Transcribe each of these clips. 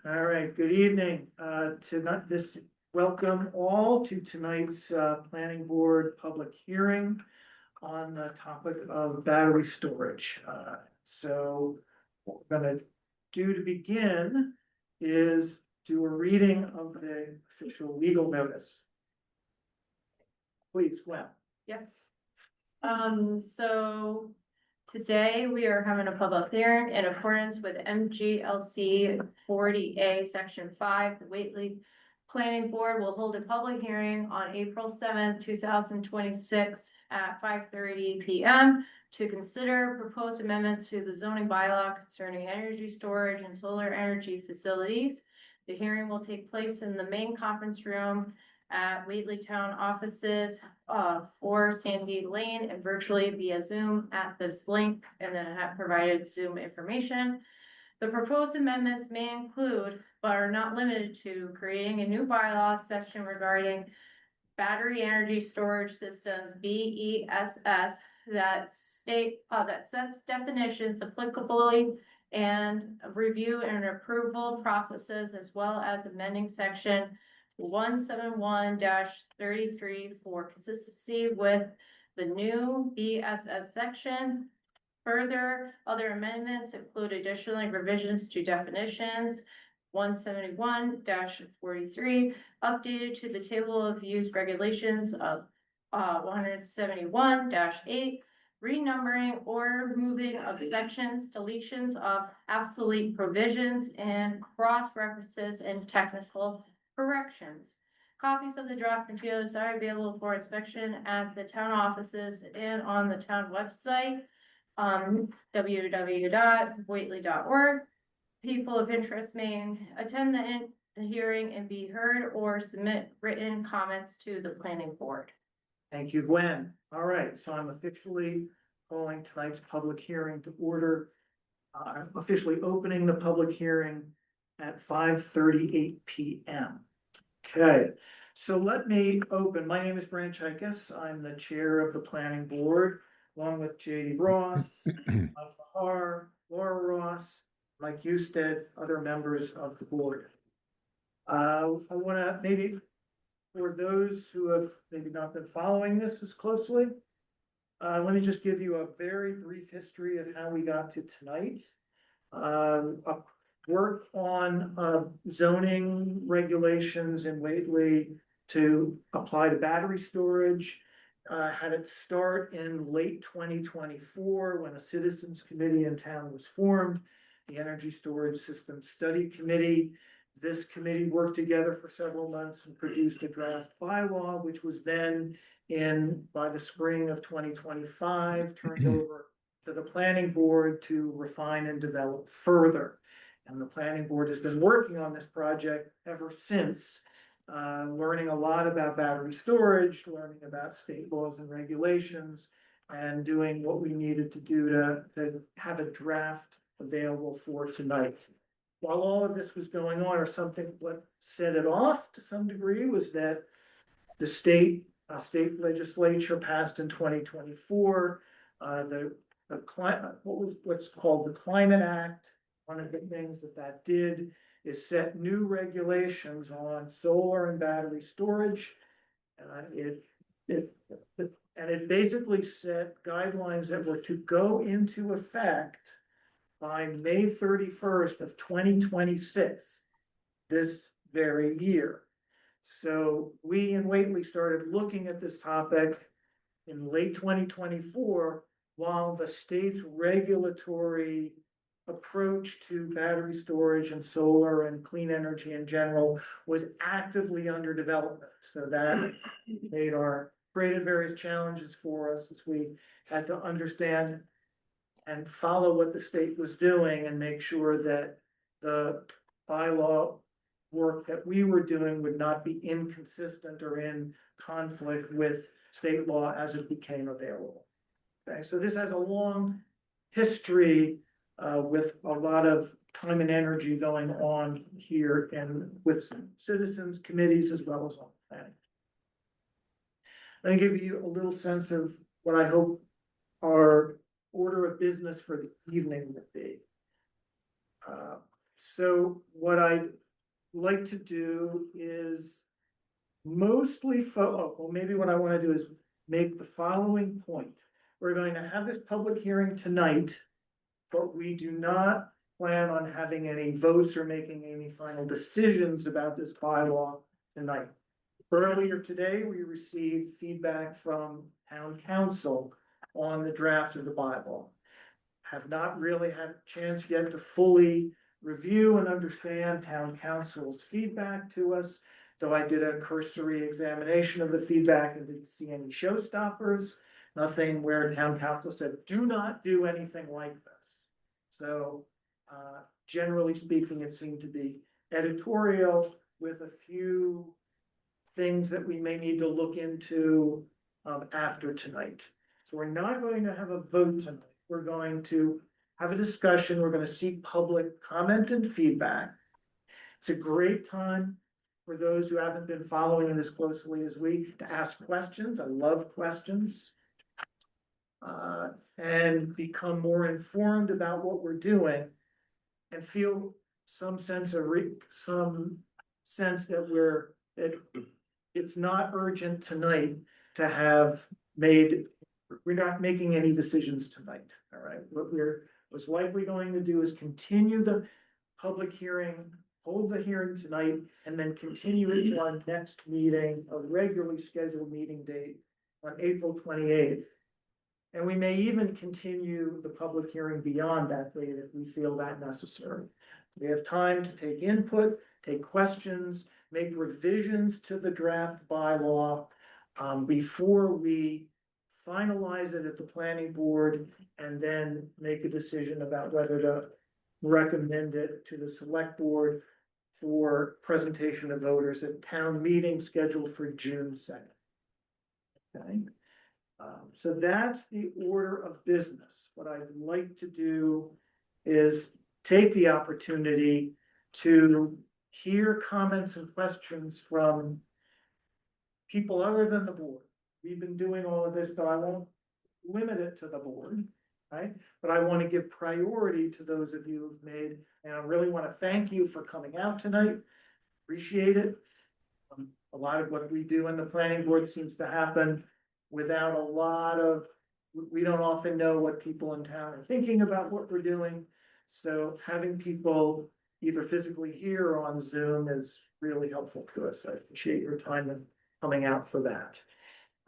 All right, good evening. Welcome all to tonight's planning board public hearing on the topic of battery storage. So what we're gonna do to begin is do a reading of the official legal notice. Please, Gwen. So today we are having a public hearing in accordance with MGLC 40A Section 5. The Whately Planning Board will hold a public hearing on April 7th, 2026 at 5:30 p.m. to consider proposed amendments to the zoning bylaw concerning energy storage and solar energy facilities. The hearing will take place in the main conference room at Whately Town offices, 4 Sandy Lane, and virtually via Zoom at this link, and then I have provided Zoom information. The proposed amendments may include, but are not limited to, creating a new bylaw section regarding battery energy storage systems, BESS, that sets definitions applicably and review and approval processes, as well as amending section 171-33 for consistency with the new BSS section. Further, other amendments include additional revisions to definitions 171-43, updated to the table of use regulations of 171-8, renumbering or removing of sections, deletions of obsolete provisions, and cross references and technical corrections. Copies of the draft materials are available for inspection at the town offices and on the town website, www.whately.org. People of interest may attend the hearing and be heard or submit written comments to the planning board. Thank you, Gwen. All right, so I'm officially calling tonight's public hearing to order. I'm officially opening the public hearing at 5:38 p.m. Okay, so let me open. My name is Brian Chaikas. I'm the chair of the planning board, along with J.D. Ross, Mike Lahar, Laura Ross, Mike Husted, other members of the board. I want to maybe, for those who have maybe not been following this as closely, let me just give you a very brief history of how we got to tonight. Work on zoning regulations in Whately to apply to battery storage. Had it start in late 2024 when a citizens committee in town was formed, the Energy Storage System Study Committee. This committee worked together for several months and produced a draft bylaw, which was then by the spring of 2025, turned over to the planning board to refine and develop further. And the planning board has been working on this project ever since, learning a lot about battery storage, learning about state laws and regulations, and doing what we needed to do to have a draft available for tonight. While all of this was going on, or something what set it off to some degree, was that the state legislature passed in 2024 what's called the Climate Act. One of the things that did is set new regulations on solar and battery storage. It basically set guidelines that were to go into effect by May 31st of 2026, this very year. So we in Whately started looking at this topic in late 2024, while the state's regulatory approach to battery storage and solar and clean energy in general was actively under development. So that created various challenges for us as we had to understand and follow what the state was doing and make sure that the bylaw work that we were doing would not be inconsistent or in conflict with state law as it became available. Okay, so this has a long history with a lot of time and energy going on here and with citizens committees as well as on planning. Let me give you a little sense of what I hope our order of business for the evening would be. So what I'd like to do is mostly well, maybe what I wanna do is make the following point. We're going to have this public hearing tonight, but we do not plan on having any votes or making any final decisions about this bylaw tonight. Earlier today, we received feedback from town council on the draft of the bylaw. Have not really had a chance yet to fully review and understand town council's feedback to us. Though I did a cursory examination of the feedback and didn't see any showstoppers, nothing where town council said, do not do anything like this. So, generally speaking, it seemed to be editorial with a few things that we may need to look into, after tonight. So we're not going to have a vote tonight. We're going to have a discussion. We're gonna seek public comment and feedback. It's a great time for those who haven't been following this closely as we, to ask questions. I love questions. And become more informed about what we're doing and feel some sense of some sense that it's not urgent tonight to have made, we're not making any decisions tonight, all right? What we're most likely going to do is continue the public hearing, hold the hearing tonight, and then continue it to our next meeting, a regularly scheduled meeting date on April 28th. And we may even continue the public hearing beyond that date if we feel that necessary. We have time to take input, take questions, make revisions to the draft bylaw before we finalize it at the planning board and then make a decision about whether to recommend it to the select board for presentation of voters at town meeting scheduled for June 2nd. Okay. So that's the order of business. What I'd like to do is take the opportunity to hear comments and questions from people other than the board. We've been doing all of this, so I won't limit it to the board, right? But I want to give priority to those of you who've made, and I really want to thank you for coming out tonight. Appreciate it. A lot of what we do in the planning board seems to happen without a lot of, we don't often know what people in town are thinking about what we're doing. So having people either physically here or on Zoom is really helpful to us. I appreciate your time and coming out for that.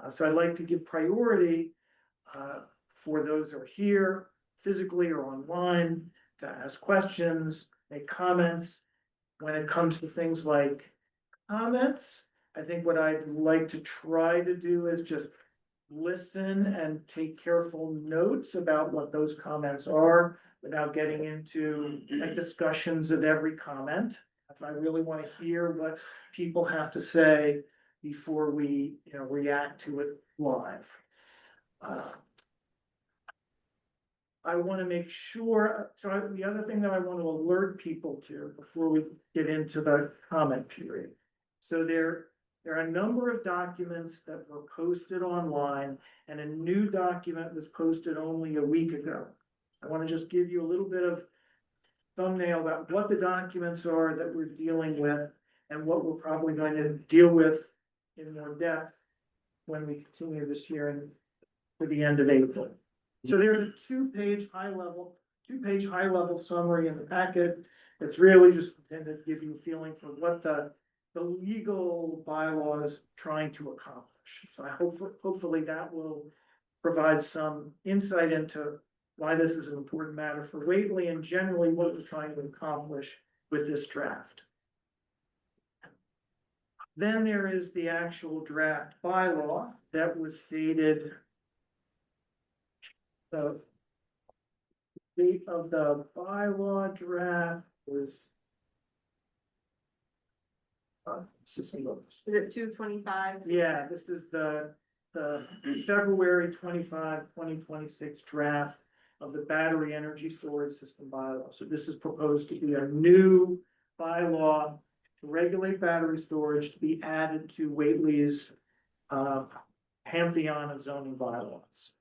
So I'd like to give priority for those who are here physically or online to ask questions, make comments. When it comes to things like comments, I think what I'd like to try to do is just listen and take careful notes about what those comments are without getting into like discussions of every comment. If I really want to hear what people have to say before we, react to it live. I want to make sure, the other thing that I want to alert people to before we get into the comment period. So there are a number of documents that were posted online, and a new document was posted only a week ago. I want to just give you a little bit of thumbnail about what the documents are that we're dealing with and what we're probably going to deal with in more depth when we continue this hearing to the end of April. So there's a two-page high level summary in the packet. It's really just intended to give you a feeling for what the legal bylaw is trying to accomplish. So I hopefully that will provide some insight into why this is an important matter for Whately and generally what we're trying to accomplish with this draft. Then there is the actual draft bylaw that was dated. The date of the bylaw draft was. Is it 2/25? Yeah, this is the February 25, 2026 draft of the battery energy storage system bylaw. So this is proposed to be a new bylaw to regulate battery storage to be added to Whately's pantheon of zoning bylaws.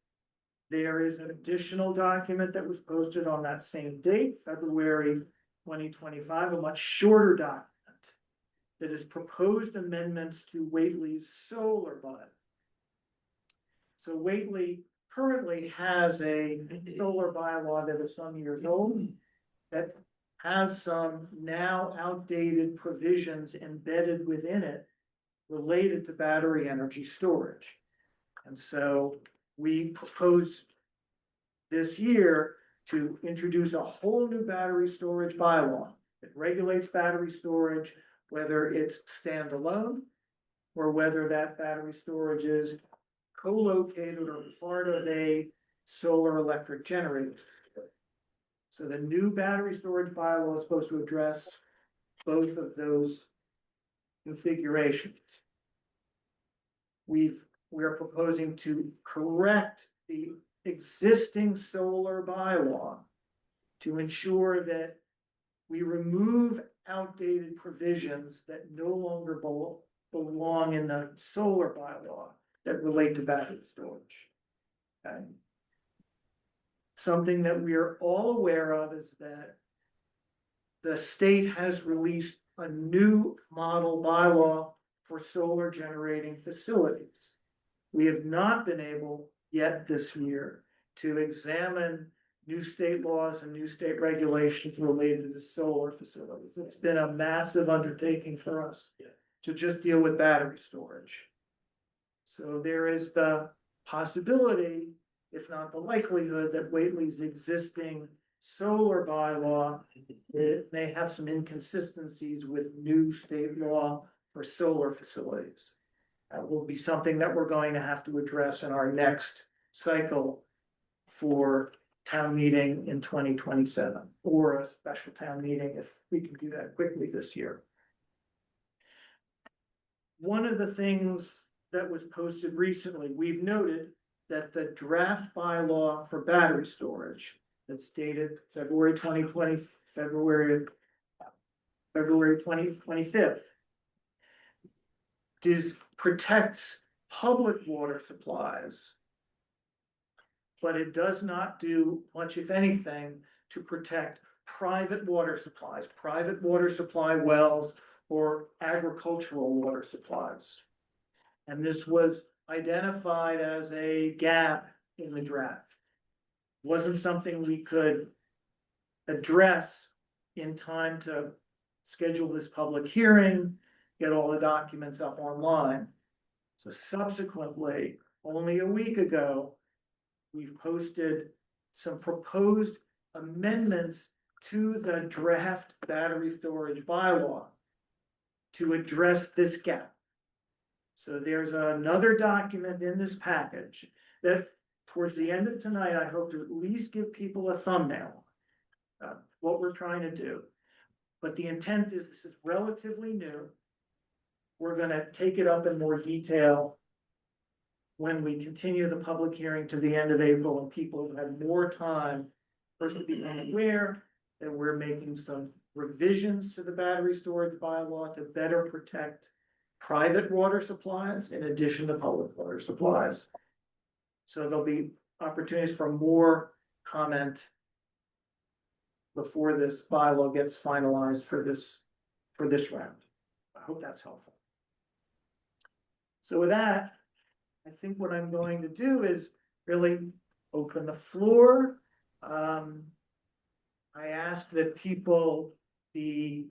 There is an additional document that was posted on that same date, February 2025, a much shorter document that is proposed amendments to Whately's solar bylaw. So Whately currently has a solar bylaw that is some years old that has some now outdated provisions embedded within it related to battery energy storage. And so we propose this year to introduce a whole new battery storage bylaw. It regulates battery storage, whether it's standalone or whether that battery storage is co-located or part of a solar electric generator. So the new battery storage bylaw is supposed to address both of those configurations. We are proposing to correct the existing solar bylaw to ensure that we remove outdated provisions that no longer belong in the solar bylaw that relate to battery storage. Okay. Something that we are all aware of is that the state has released a new model bylaw for solar generating facilities. We have not been able yet this year to examine new state laws and new state regulations related to solar facilities. It's been a massive undertaking for us to just deal with battery storage. So there is the possibility, if not the likelihood, that Whately's existing solar bylaw may have some inconsistencies with new state law for solar facilities. That will be something that we're going to have to address in our next cycle for town meeting in 2027, or a special town meeting if we can do that quickly this year. One of the things that was posted recently, we've noted that the draft bylaw for battery storage that's dated February 2020, February 2025, protects public water supplies, but it does not do much, if anything, to protect private water supplies, private water supply wells, or agricultural water supplies. And this was identified as a gap in the draft. Wasn't something we could address in time to schedule this public hearing, get all the documents up online. So subsequently, only a week ago, we've posted some proposed amendments to the draft battery storage bylaw to address this gap. So there's another document in this package that towards the end of tonight, I hope to at least give people a thumbnail of what we're trying to do. But the intent is this is relatively new. We're gonna take it up in more detail when we continue the public hearing to the end of April and people have had more time first to become aware that we're making some revisions to the battery storage bylaw to better protect private water supplies in addition to public water supplies. So there'll be opportunities for more comment before this bylaw gets finalized for this round. I hope that's helpful. So with that, I think what I'm going to do is really open the floor. I ask that people be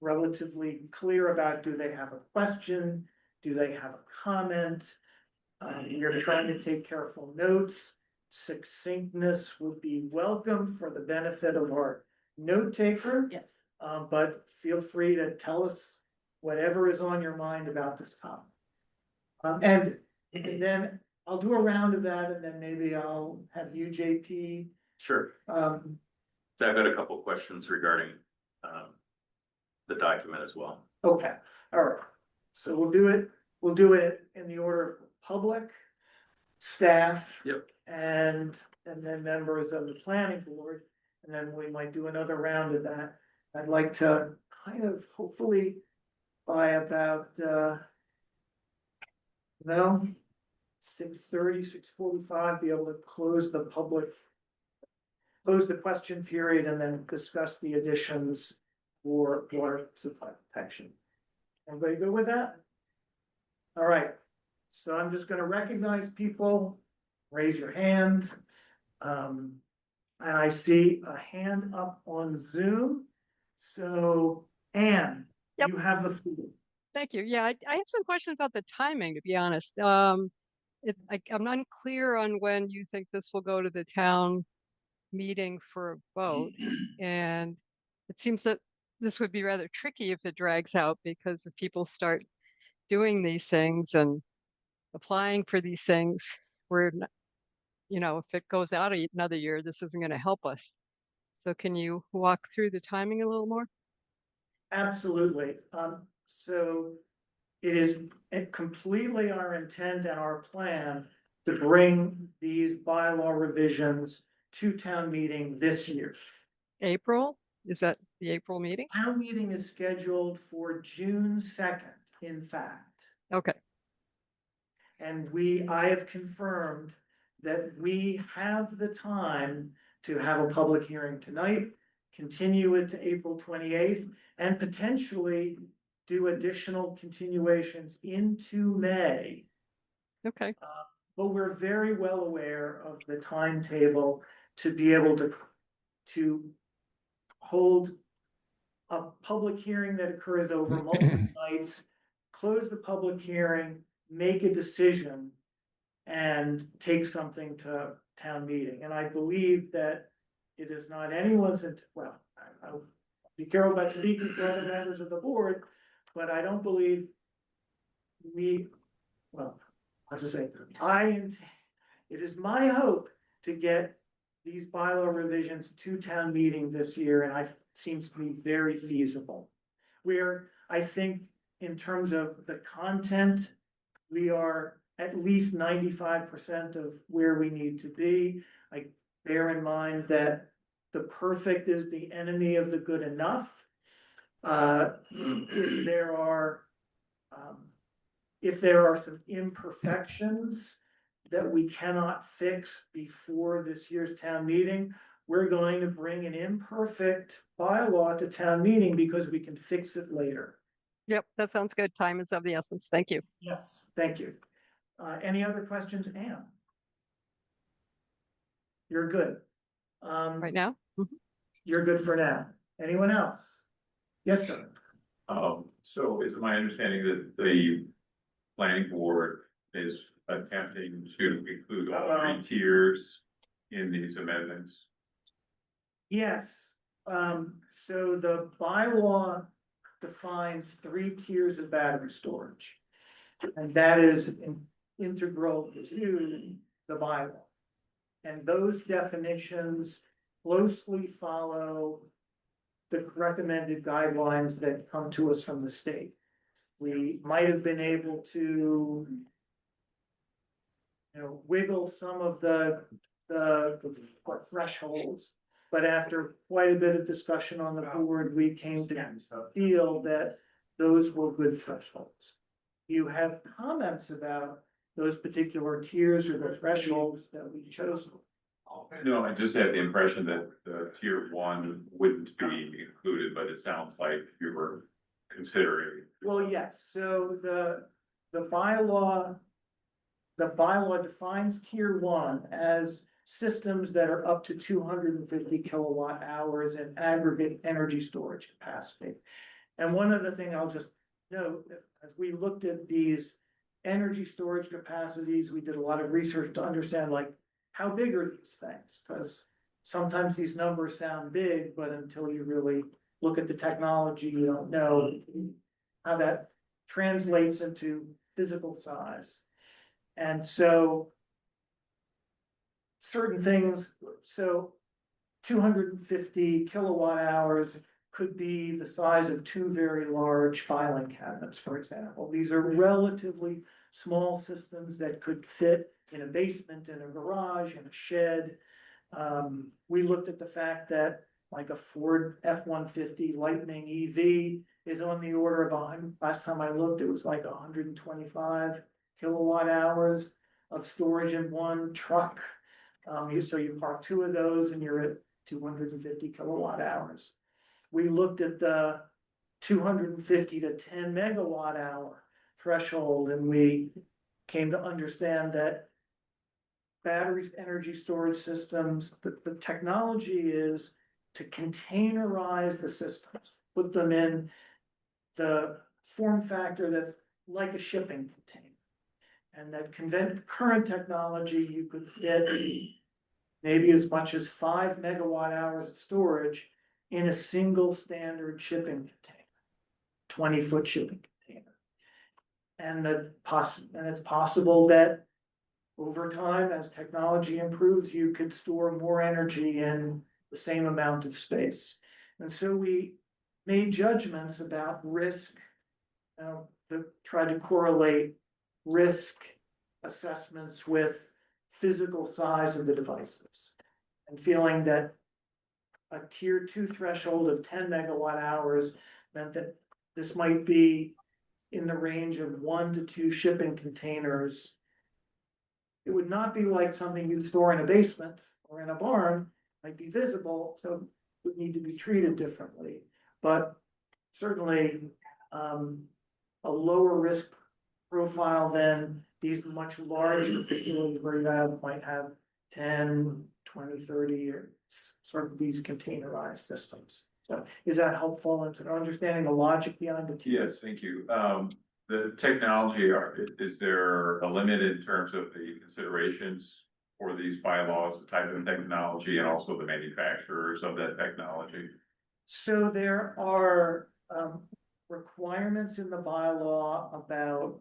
relatively clear about, do they have a question? Do they have a comment? You're trying to take careful notes. Succinctness would be welcome for the benefit of our note taker. Yes. But feel free to tell us whatever is on your mind about this topic. And then I'll do a round of that, and then maybe I'll have you, JP. Sure. So I've got a couple questions regarding the document as well. Okay, all right. So we'll do it in the order of public, staff. Yep. And then members of the planning board, and then we might do another round of that. I'd like to kind of hopefully by about 6:30, 6:45, be able to close the public close the question period and then discuss the additions for water supply protection. Everybody good with that? All right, so I'm just gonna recognize people, raise your hand. And I see a hand up on Zoom. So Anne, Yep. you have the floor. Thank you. Yeah, I have some questions about the timing, to be honest. I'm unclear on when you think this will go to the town meeting for a vote. And it seems that this would be rather tricky if it drags out, because if people start doing these things and applying for these things, if it goes out another year, this isn't going to help us. So can you walk through the timing a little more? Absolutely. So it is completely our intent and our plan to bring these bylaw revisions to town meeting this year. April? Is that the April meeting? Town meeting is scheduled for June 2nd, in fact. Okay. And I have confirmed that we have the time to have a public hearing tonight, continue it to April 28th, and potentially do additional continuations into May. Okay. But we're very well aware of the timetable to be able to hold a public hearing that occurs over multiple nights, close the public hearing, make a decision, and take something to town meeting. And I believe that it is not anyone's, well, I'll be careful about speaking for other members of the board, but I don't believe I'll just say, it is my hope to get these bylaw revisions to town meeting this year, and seems to be very feasible. Where I think in terms of the content, we are at least 95% of where we need to be. I bear in mind that the perfect is the enemy of the good enough. If there are some imperfections that we cannot fix before this year's town meeting, we're going to bring an imperfect bylaw to town meeting because we can fix it later. Yep, that sounds good. Time is of the essence. Thank you. Yes, thank you. Any other questions, Anne? You're good. Right now? You're good for now. Anyone else? Yes, sir. So is it my understanding that the planning board is attempting to include all three tiers in these amendments? Yes, so the bylaw defines 3 tiers of battery storage. And that is integral to the bylaw. And those definitions closely follow the recommended guidelines that come to us from the state. We might have been able to, wiggle some of the thresholds. But after quite a bit of discussion on the board, we came to feel that those were good thresholds. You have comments about those particular tiers or the thresholds that we chose? No, I just had the impression that tier 1 wouldn't be included, but it sounds like you were considering. Well, yes, so the bylaw defines tier 1 as systems that are up to 250 kilowatt hours in aggregate energy storage capacity. And one other thing I'll just note, as we looked at these energy storage capacities, we did a lot of research to understand how big are these things? Because sometimes these numbers sound big, but until you really look at the technology, you don't know how that translates into physical size. And so certain things, so 250 kilowatt hours could be the size of 2 very large filing cabinets, for example. These are relatively small systems that could fit in a basement, in a garage, in a shed. We looked at the fact that like a Ford F-150 Lightning EV is on the order of last time I looked, it was like 125 kilowatt hours of storage in one truck. So you park 2 of those and you're at 250 kilowatt hours. We looked at the 250 to 10 megawatt hour threshold, and we came to understand that battery energy storage systems, the technology is to containerize the systems, put them in the form factor that's like a shipping container. And that current technology, you could fit maybe as much as 5 megawatt hours of storage in a single standard shipping container, 20-foot shipping container. And it's possible that over time, as technology improves, you could store more energy in the same amount of space. And so we made judgments about risk, to try to correlate risk assessments with physical size of the devices. And feeling that a tier 2 threshold of 10 megawatt hours meant that this might be in the range of 1 to 2 shipping containers. It would not be like something you'd store in a basement or in a barn, might be visible, so it would need to be treated differently. But certainly a lower risk profile than these much larger facilities where you might have 10, 20, 30, or sort of these containerized systems. So is that helpful in understanding the logic behind the two? Yes, thank you. The technology, is there a limit in terms of the considerations for these bylaws, the type of technology, and also the manufacturers of that technology? So there are requirements in the bylaw about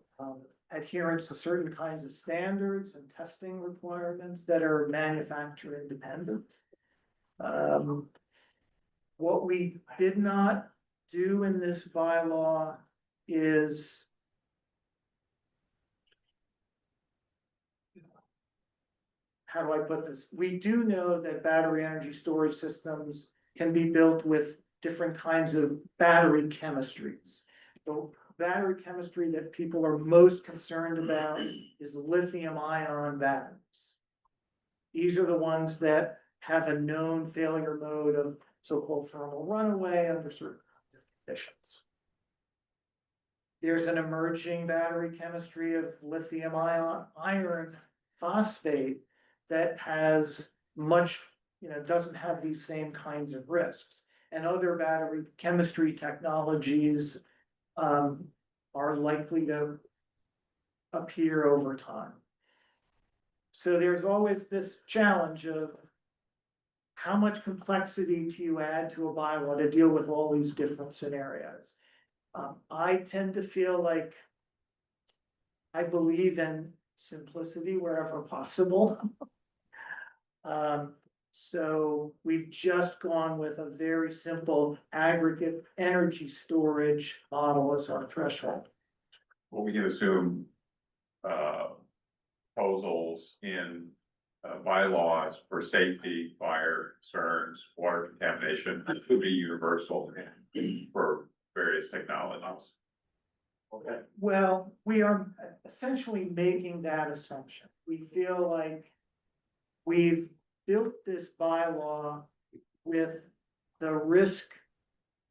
adherence to certain kinds of standards and testing requirements that are manufacturer independent. What we did not do in this bylaw is how do I put this? We do know that battery energy storage systems can be built with different kinds of battery chemistries. The battery chemistry that people are most concerned about is lithium ion batteries. These are the ones that have a known failure mode of so-called thermal runaway under certain conditions. There's an emerging battery chemistry of lithium iron phosphate that has much, doesn't have these same kinds of risks. And other battery chemistry technologies are likely to appear over time. So there's always this challenge of how much complexity do you add to a bylaw to deal with all these different scenarios? I tend to feel like I believe in simplicity wherever possible. So we've just gone with a very simple aggregate energy storage model as our threshold. Well, we can assume proposals in bylaws for safety, fire concerns, water contamination could be universal for various technologies. Okay. Well, we are essentially making that assumption. We feel like we've built this bylaw with the risk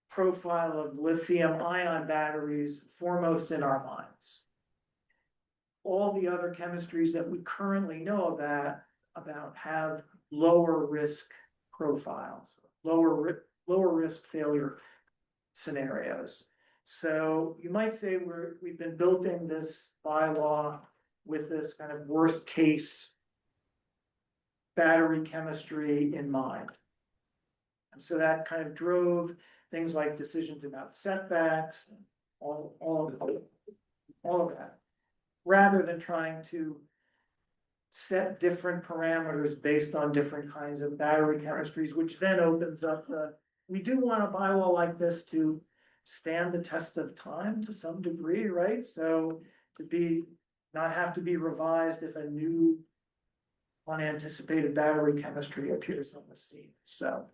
profile of lithium ion batteries foremost in our minds. All the other chemistries that we currently know about have lower risk profiles, lower risk failure scenarios. So you might say we've been building this bylaw with this kind of worst case battery chemistry in mind. And so that kind of drove things like decisions about setbacks, all of that, rather than trying to set different parameters based on different kinds of battery chemistries, which then opens up we do want a bylaw like this to stand the test of time to some degree, right? So not have to be revised if a new unanticipated battery chemistry appears on the scene, so.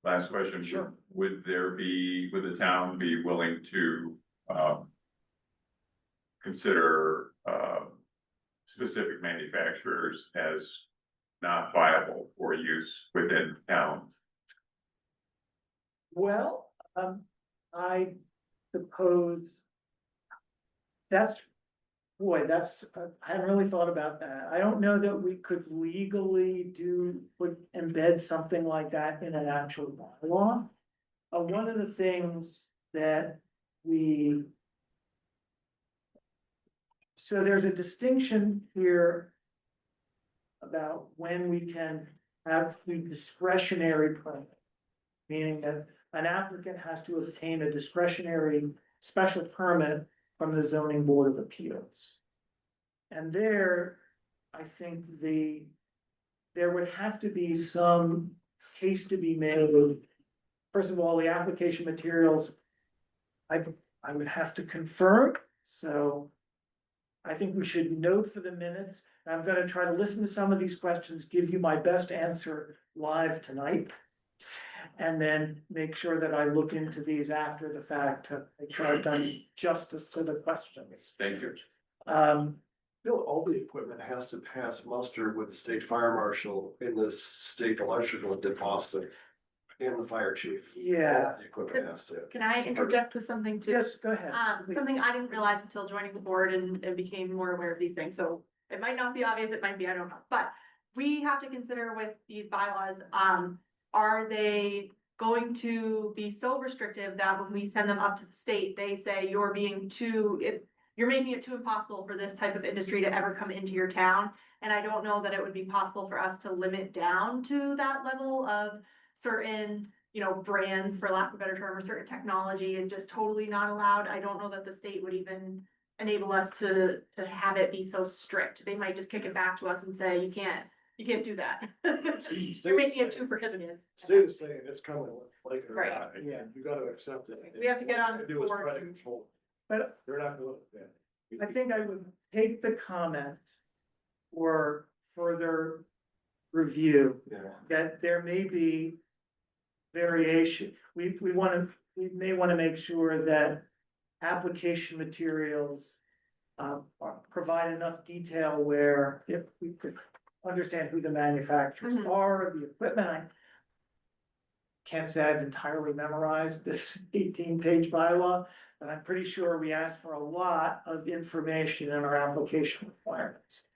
Last question. Sure. Would the town be willing to consider specific manufacturers as not viable for use within town. Well, I suppose that's, boy, that's, I hadn't really thought about that. I don't know that we could legally embed something like that in an actual bylaw. One of the things that so there's a distinction here about when we can have the discretionary permit, meaning that an applicant has to obtain a discretionary special permit from the zoning board of appeals. And there, I think there would have to be some case to be made. First of all, the application materials, I would have to confirm, so I think we should note for the minutes. I'm gonna try to listen to some of these questions, give you my best answer live tonight. And then make sure that I look into these after the fact to make sure I've done justice to the questions. Thank you. Bill, all the equipment has to pass muster with the state fire marshal in the state electrical deposit and the fire chief. Yeah. All the equipment has to. Can I interject with something too? Yes, go ahead. Something please. I didn't realize until joining the board and became more aware of these things, so it might not be obvious, it might be, I don't know, but we have to consider with these bylaws, are they going to be so restrictive that when we send them up to the state, they say you're you're making it too impossible for this type of industry to ever come into your town? And I don't know that it would be possible for us to limit down to that level of certain, brands, for lack of a better term, or certain technology is just totally not allowed. I don't know that the state would even enable us to have it be so strict. They might just kick it back to us and say, you can't do that. You're making it too prohibitive. State is saying it's coming, like it or Right. not, Yeah. you gotta accept it. We have to get on What they do is board. try to control it. But They're not gonna, yeah. I think I would take the comment for further review, Yeah. that there may be variation. We may want to make sure that application materials provide enough detail where if we could understand who the manufacturers Mhm. are, the equipment. I can't say I've entirely memorized this 18-page bylaw, but I'm pretty sure we asked for a lot of information in our application requirements.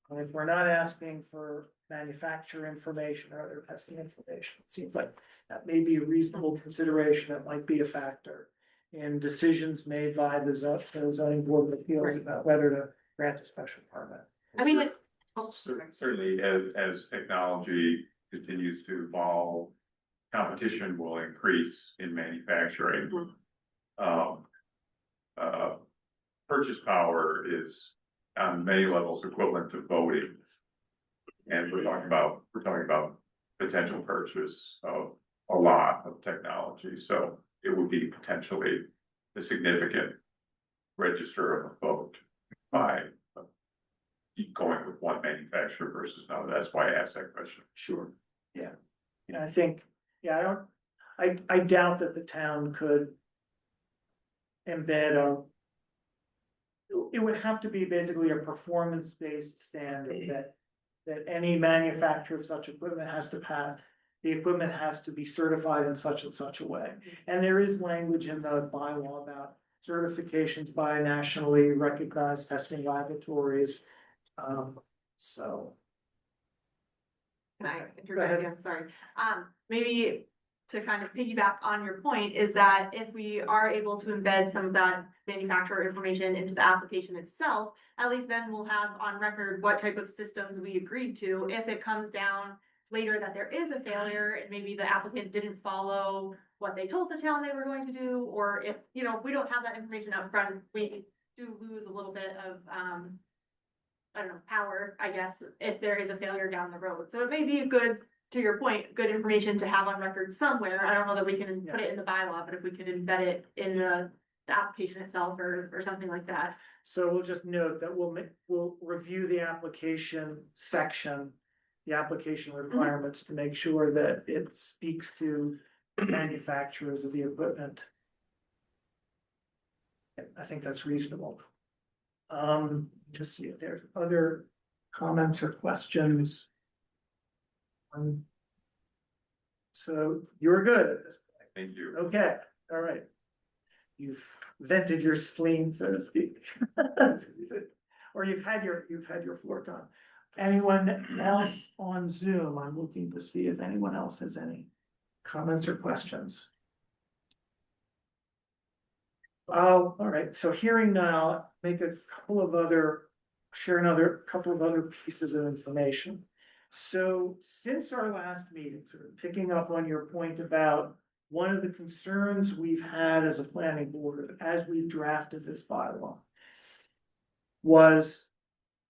And if we're not asking for manufacturer information or other testing information, it seems like that may be a reasonable consideration. It might be a factor in decisions made by the zoning board of appeals about whether to grant a special permit. I mean, Certainly, as technology continues to evolve, competition will increase in manufacturing. Purchase power is on many levels equivalent to voting. And we're talking about potential purchase of a lot of technology, so it would be potentially a significant register of a vote by going with one manufacturer versus another. That's why I asked that question. Sure, yeah. I think, I doubt that the town could embed it would have to be basically a performance-based standard that any manufacturer of such equipment has to pass. The equipment has to be certified in such and such a way. And there is language in the bylaw about certifications by nationally recognized testing laboratories. So. Can I Go interject ahead. again? Sorry. Maybe to kind of piggyback on your point is that if we are able to embed some of that manufacturer information into the application itself, at least then we'll have on record what type of systems we agreed to. If it comes down later that there is a failure and maybe the applicant didn't follow what they told the town they were going to do, or if, we don't have that information up front, we do lose a little bit of, I don't know, power, I guess, if there is a failure down the road. So it may be a good, to your point, good information to have on record somewhere. I don't know that we can put it in the bylaw, but if we could embed it in the application itself or something like that. So we'll just note that we'll review the application section, the application requirements to make sure that it speaks to manufacturers of the equipment. I think that's reasonable. Just see if there's other comments or questions. So you're good at this point. Thank you. Okay, all right. You've vented your spleen, so to speak. Or you've had your floor done. Anyone else on Zoom? I'm looking to see if anyone else has any comments or questions. Oh, all right, so hearing none, I'll make share another couple of other pieces of information. So since our last meeting, sort of picking up on your point about one of the concerns we've had as a planning board, as we've drafted this bylaw, was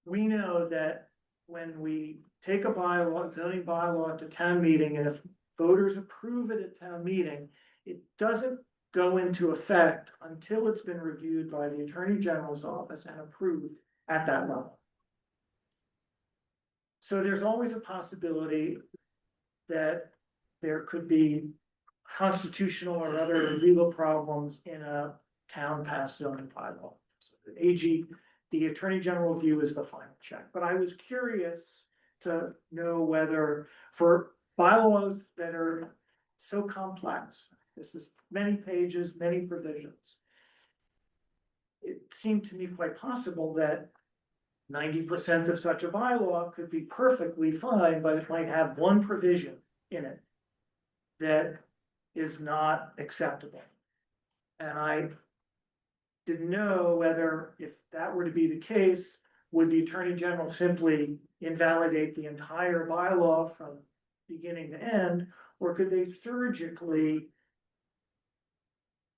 we know that when we take a bylaw, zoning bylaw to town meeting, and if voters approve it at town meeting, it doesn't go into effect until it's been reviewed by the Attorney General's office and approved at that level. So there's always a possibility that there could be constitutional or other legal problems in a town passed zoning bylaw. So the AG, the Attorney General view is the final check, but I was curious to know whether for bylaws that are so complex, this is many pages, many provisions. It seemed to me quite possible that 90% of such a bylaw could be perfectly fine, but it might have one provision in it that is not acceptable. And I didn't know whether, if that were to be the case, would the Attorney General simply invalidate the entire bylaw from beginning to end, or could they surgically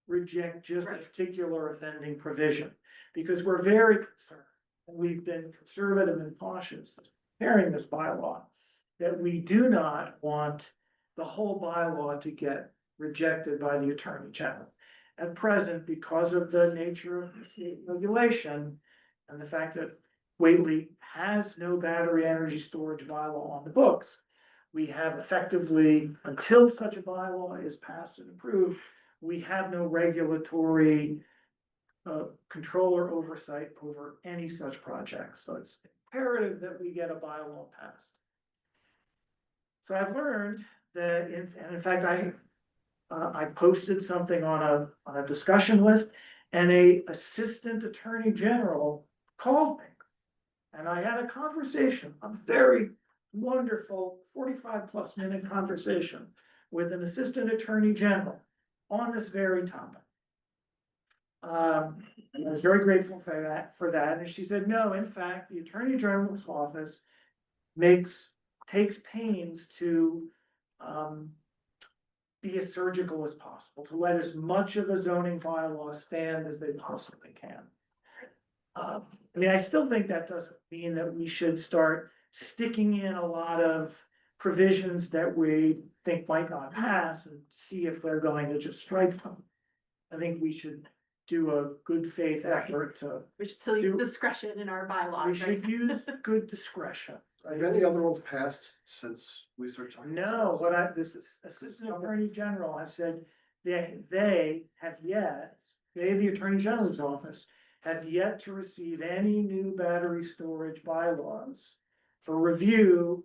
reject just a Right. particular offending provision? Because we're very concerned, and we've been conservative and cautious preparing this bylaw, that we do not want the whole bylaw to get rejected by the Attorney General. At present, because of the nature of the state regulation and the fact that Whately has no battery energy storage bylaw on the books, we have effectively, until such a bylaw is passed and approved, we have no regulatory control or oversight over any such projects. So it's imperative that we get a bylaw passed. So I've learned that, and in fact, I posted something on a discussion list, and a assistant attorney general called me. And I had a conversation, a very wonderful 45+ minute conversation with an assistant attorney general on this very topic. And I was very grateful for that. And she said, no, in fact, the Attorney General's office takes pains to be as surgical as possible, to let as much of the zoning bylaw stand as they possibly can. I mean, I still think that doesn't mean that we should start sticking in a lot of provisions that we think might not pass and see if they're going to just strike them. I think we should do a good faith effort to, We should still use discretion in our bylaws, we right? should use good discretion. Have any other ones passed since we started talking? No, this assistant attorney general has said, they have yet, the Attorney General's office, have yet to receive any new battery storage bylaws for review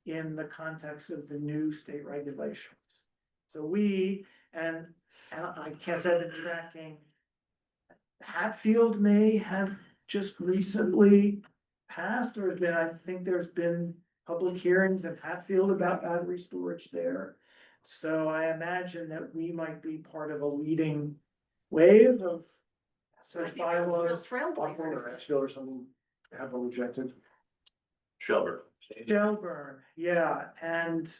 in the context of the new state regulations. So and I can't say the tracking, Hatfield may have just recently passed, or been, I think there's been public hearings in Hatfield about battery storage there. So I imagine that we might be part of a leading wave of such Might be real bylaws. Buffalo or trailblazers. Asheville or something have one rejected. Shelburne. Shelburne, yeah, and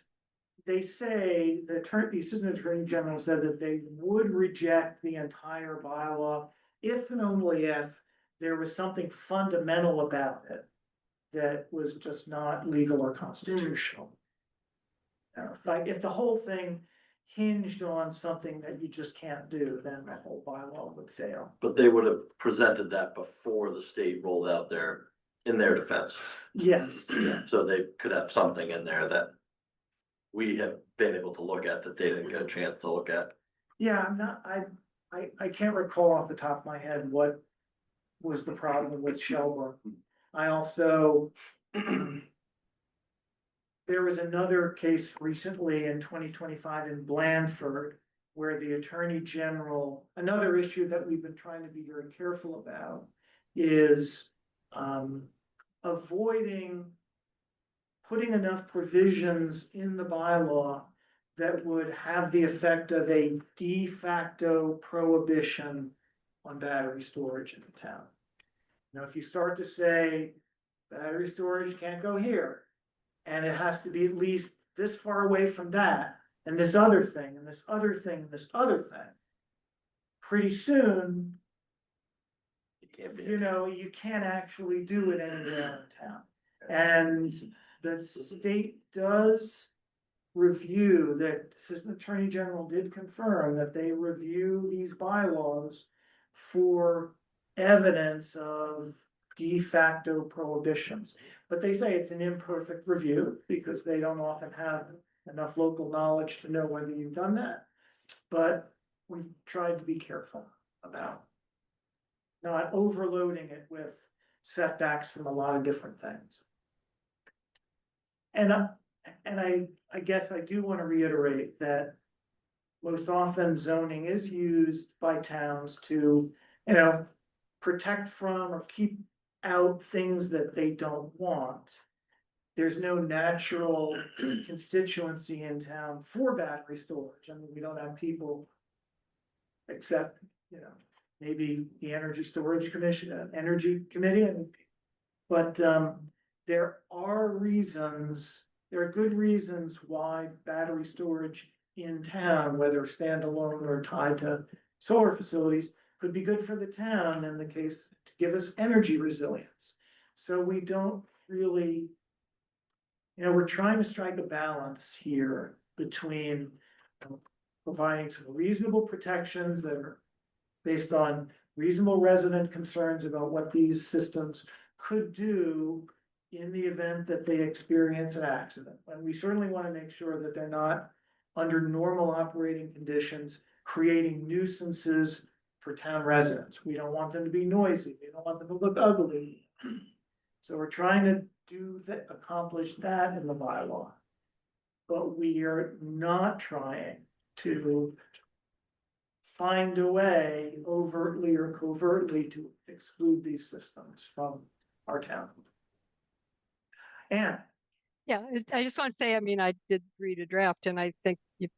they say, the assistant attorney general said that they would reject the entire bylaw if and only if there was something fundamental about it that was just not legal or constitutional. If the whole thing hinged on something that you just can't do, then the whole bylaw would fail. But they would have presented that before the state rolled out in their defense. Yes, yeah. So they could have something in there that we have been able to look at that they didn't get a chance to look at. Yeah, I can't recall off the top of my head what was the problem with Shelburne. I also, there was another case recently in 2025 in Blandford where the Attorney General, another issue that we've been trying to be very careful about is avoiding putting enough provisions in the bylaw that would have the effect of a de facto prohibition on battery storage in the town. Now, if you start to say battery storage can't go here, and it has to be at least this far away from that, and this other thing, and this other thing, and this other thing, pretty soon, It can't be. you can't actually do it anywhere in town. And the state does review, that Assistant Attorney General did confirm that they review these bylaws for evidence of de facto prohibitions. But they say it's an imperfect review because they don't often have enough local knowledge to know whether you've done that. But we've tried to be careful about not overloading it with setbacks from a lot of different things. And I guess I do want to reiterate that most often zoning is used by towns to, protect from or keep out things that they don't want. There's no natural constituency in town for battery storage. I mean, we don't have people except, maybe the Energy Storage Commission, Energy Committee, but there are good reasons why battery storage in town, whether standalone or tied to solar facilities, could be good for the town in the case to give us energy resilience. So we don't really, we're trying to strike a balance here between providing some reasonable protections that are based on reasonable resident concerns about what these systems could do in the event that they experience an accident. And we certainly want to make sure that they're not under normal operating conditions, creating nuisances for town residents. We don't want them to be noisy. We don't want them to look ugly. So we're trying to accomplish that in the bylaw. But we are not trying to find a way overtly or covertly to exclude these systems from our town. And Yeah, I just want to say, I mean, I did read a draft and I think you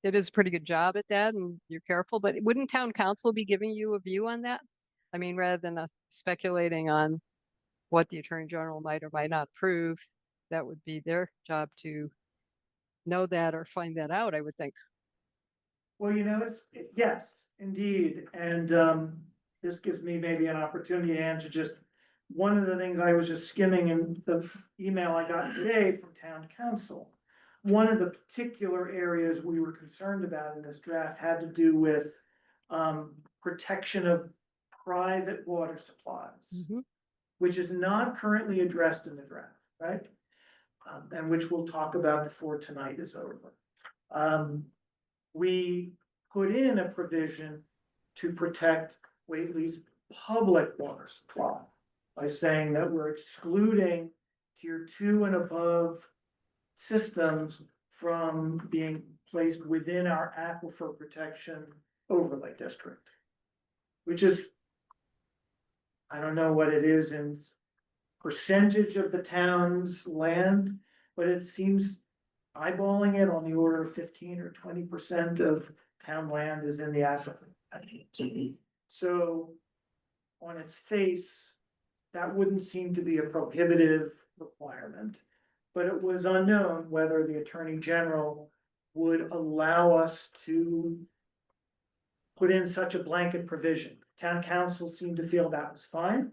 it is a pretty good job at that and you're careful, but wouldn't town council be giving you a view on that? I mean, rather than us speculating on what the attorney general might or might not approve, that would be their job to know that or find that out, I would think. well, yes, indeed, and this gives me maybe an opportunity, Ann, to just, one of the things I was just skimming in the email I got today from town council. One of the particular areas we were concerned about in this draft had to do with protection of private water supplies, Mhm. which is not currently addressed in the draft, right? And which we'll talk about before tonight is over. We put in a provision to protect Whately's public water supply by saying that we're excluding tier 2 and above systems from being placed within our aquifer protection overlay district. Which is, I don't know what it is in percentage of the town's land, but it seems eyeballing it on the order of 15 or 20% of town land is in the aquifer. So on its face, that wouldn't seem to be a prohibitive requirement, but it was unknown whether the Attorney General would allow us to put in such a blanket provision. Town council seemed to feel that was fine.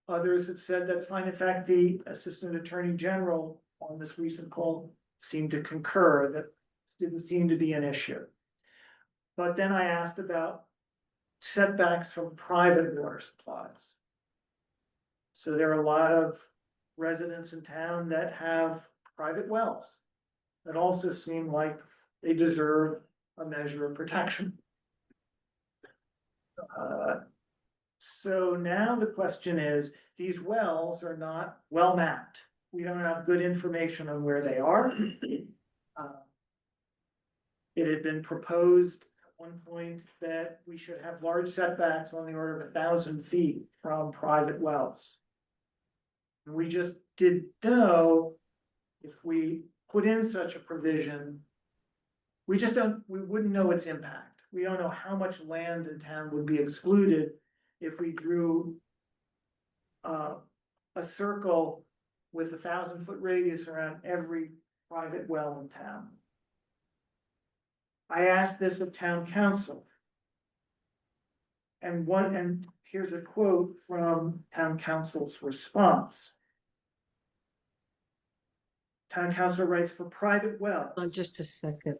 Others have said that's fine. In fact, the Assistant Attorney General on this recent call seemed to concur that this didn't seem to be an issue. But then I asked about setbacks from private water supplies. So there are a lot of residents in town that have private wells that also seem like they deserve a measure of protection. So now the question is, these wells are not well mapped. we don't have good information on where they are. It had been proposed at one point that we should have large setbacks on the order of 1,000 feet from private wells. And we just didn't know if we put in such a provision, we wouldn't know its impact. We don't know how much land in town would be excluded if we drew a circle with 1,000-foot radius around every private well in town. I asked this of town council. And here's a quote from town council's response. Town council writes, for private wells. Just a second.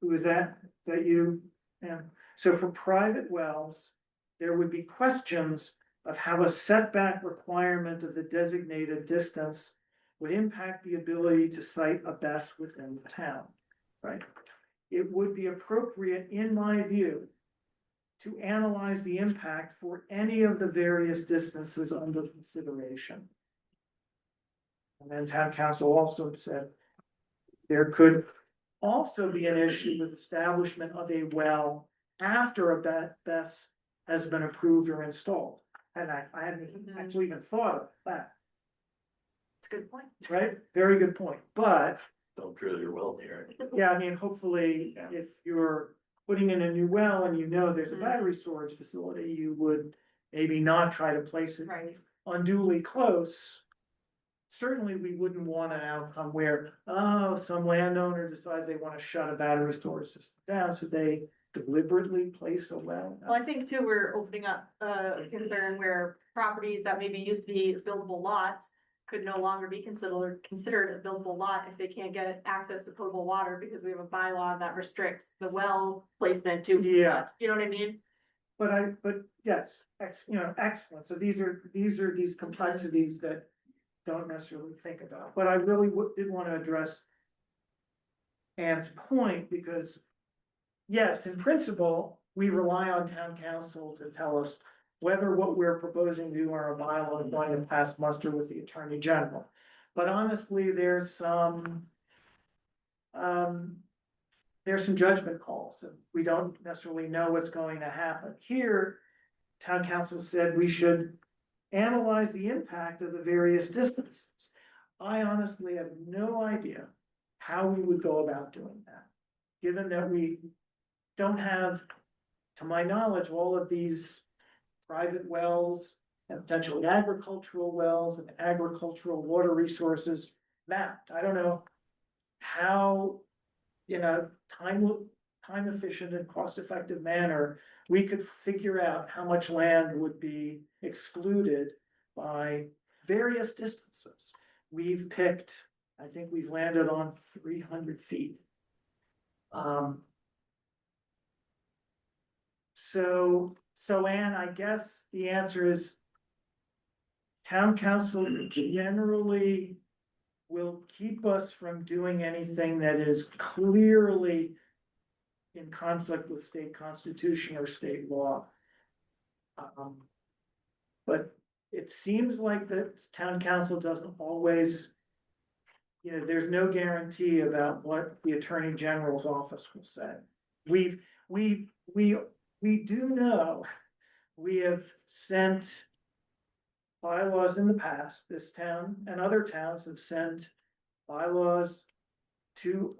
Who is that? Is that you? Yeah. So for private wells, there would be questions of how a setback requirement of the designated distance would impact the ability to site a BES within the town, right? It would be appropriate, in my view, to analyze the impact for any of the various distances under consideration. And then town council also said there could also be an issue with establishment of a well after a BES has been approved or installed. And I hadn't actually even thought of that, It's a good point. right? Very good point. But Don't drill your well near it. yeah, I mean, hopefully, Yeah. if you're putting in a new well and you know there's a battery storage facility, you would maybe not try to place it Right. unduly close. Certainly, we wouldn't want an outcome where, oh, some landowner decides they want to shut a battery storage system down, so they deliberately place a well. Well, I think too, we're opening up a concern where properties that maybe used to be buildable lots could no longer be considered a buildable lot if they can't get access to potable water because we have a bylaw that restricts the well placement to. Yeah. You know what I mean? But yes, excellent. So these are these complexities that don't necessarily think about, but I really did want to address Ann's point, because yes, in principle, we rely on town council to tell us whether what we're proposing to do our bylaw is going to pass muster with the attorney general. But honestly, there's some judgment calls, and we don't necessarily know what's going to happen. Here, town council said we should analyze the impact of the various distances. I honestly have no idea how we would go about doing that, given that we don't have, to my knowledge, all of these private wells and potentially agricultural wells and agricultural water resources mapped. I don't know how, in a time efficient and cost effective manner, we could figure out how much land would be excluded by various distances. We've picked, I think we've landed on 300 feet. So Ann, I guess the answer is town council generally will keep us from doing anything that is clearly in conflict with state constitution or state law. But it seems like the town council doesn't always, there's no guarantee about what the attorney general's office will say. We do know, we have sent bylaws in the past, this town and other towns have sent bylaws to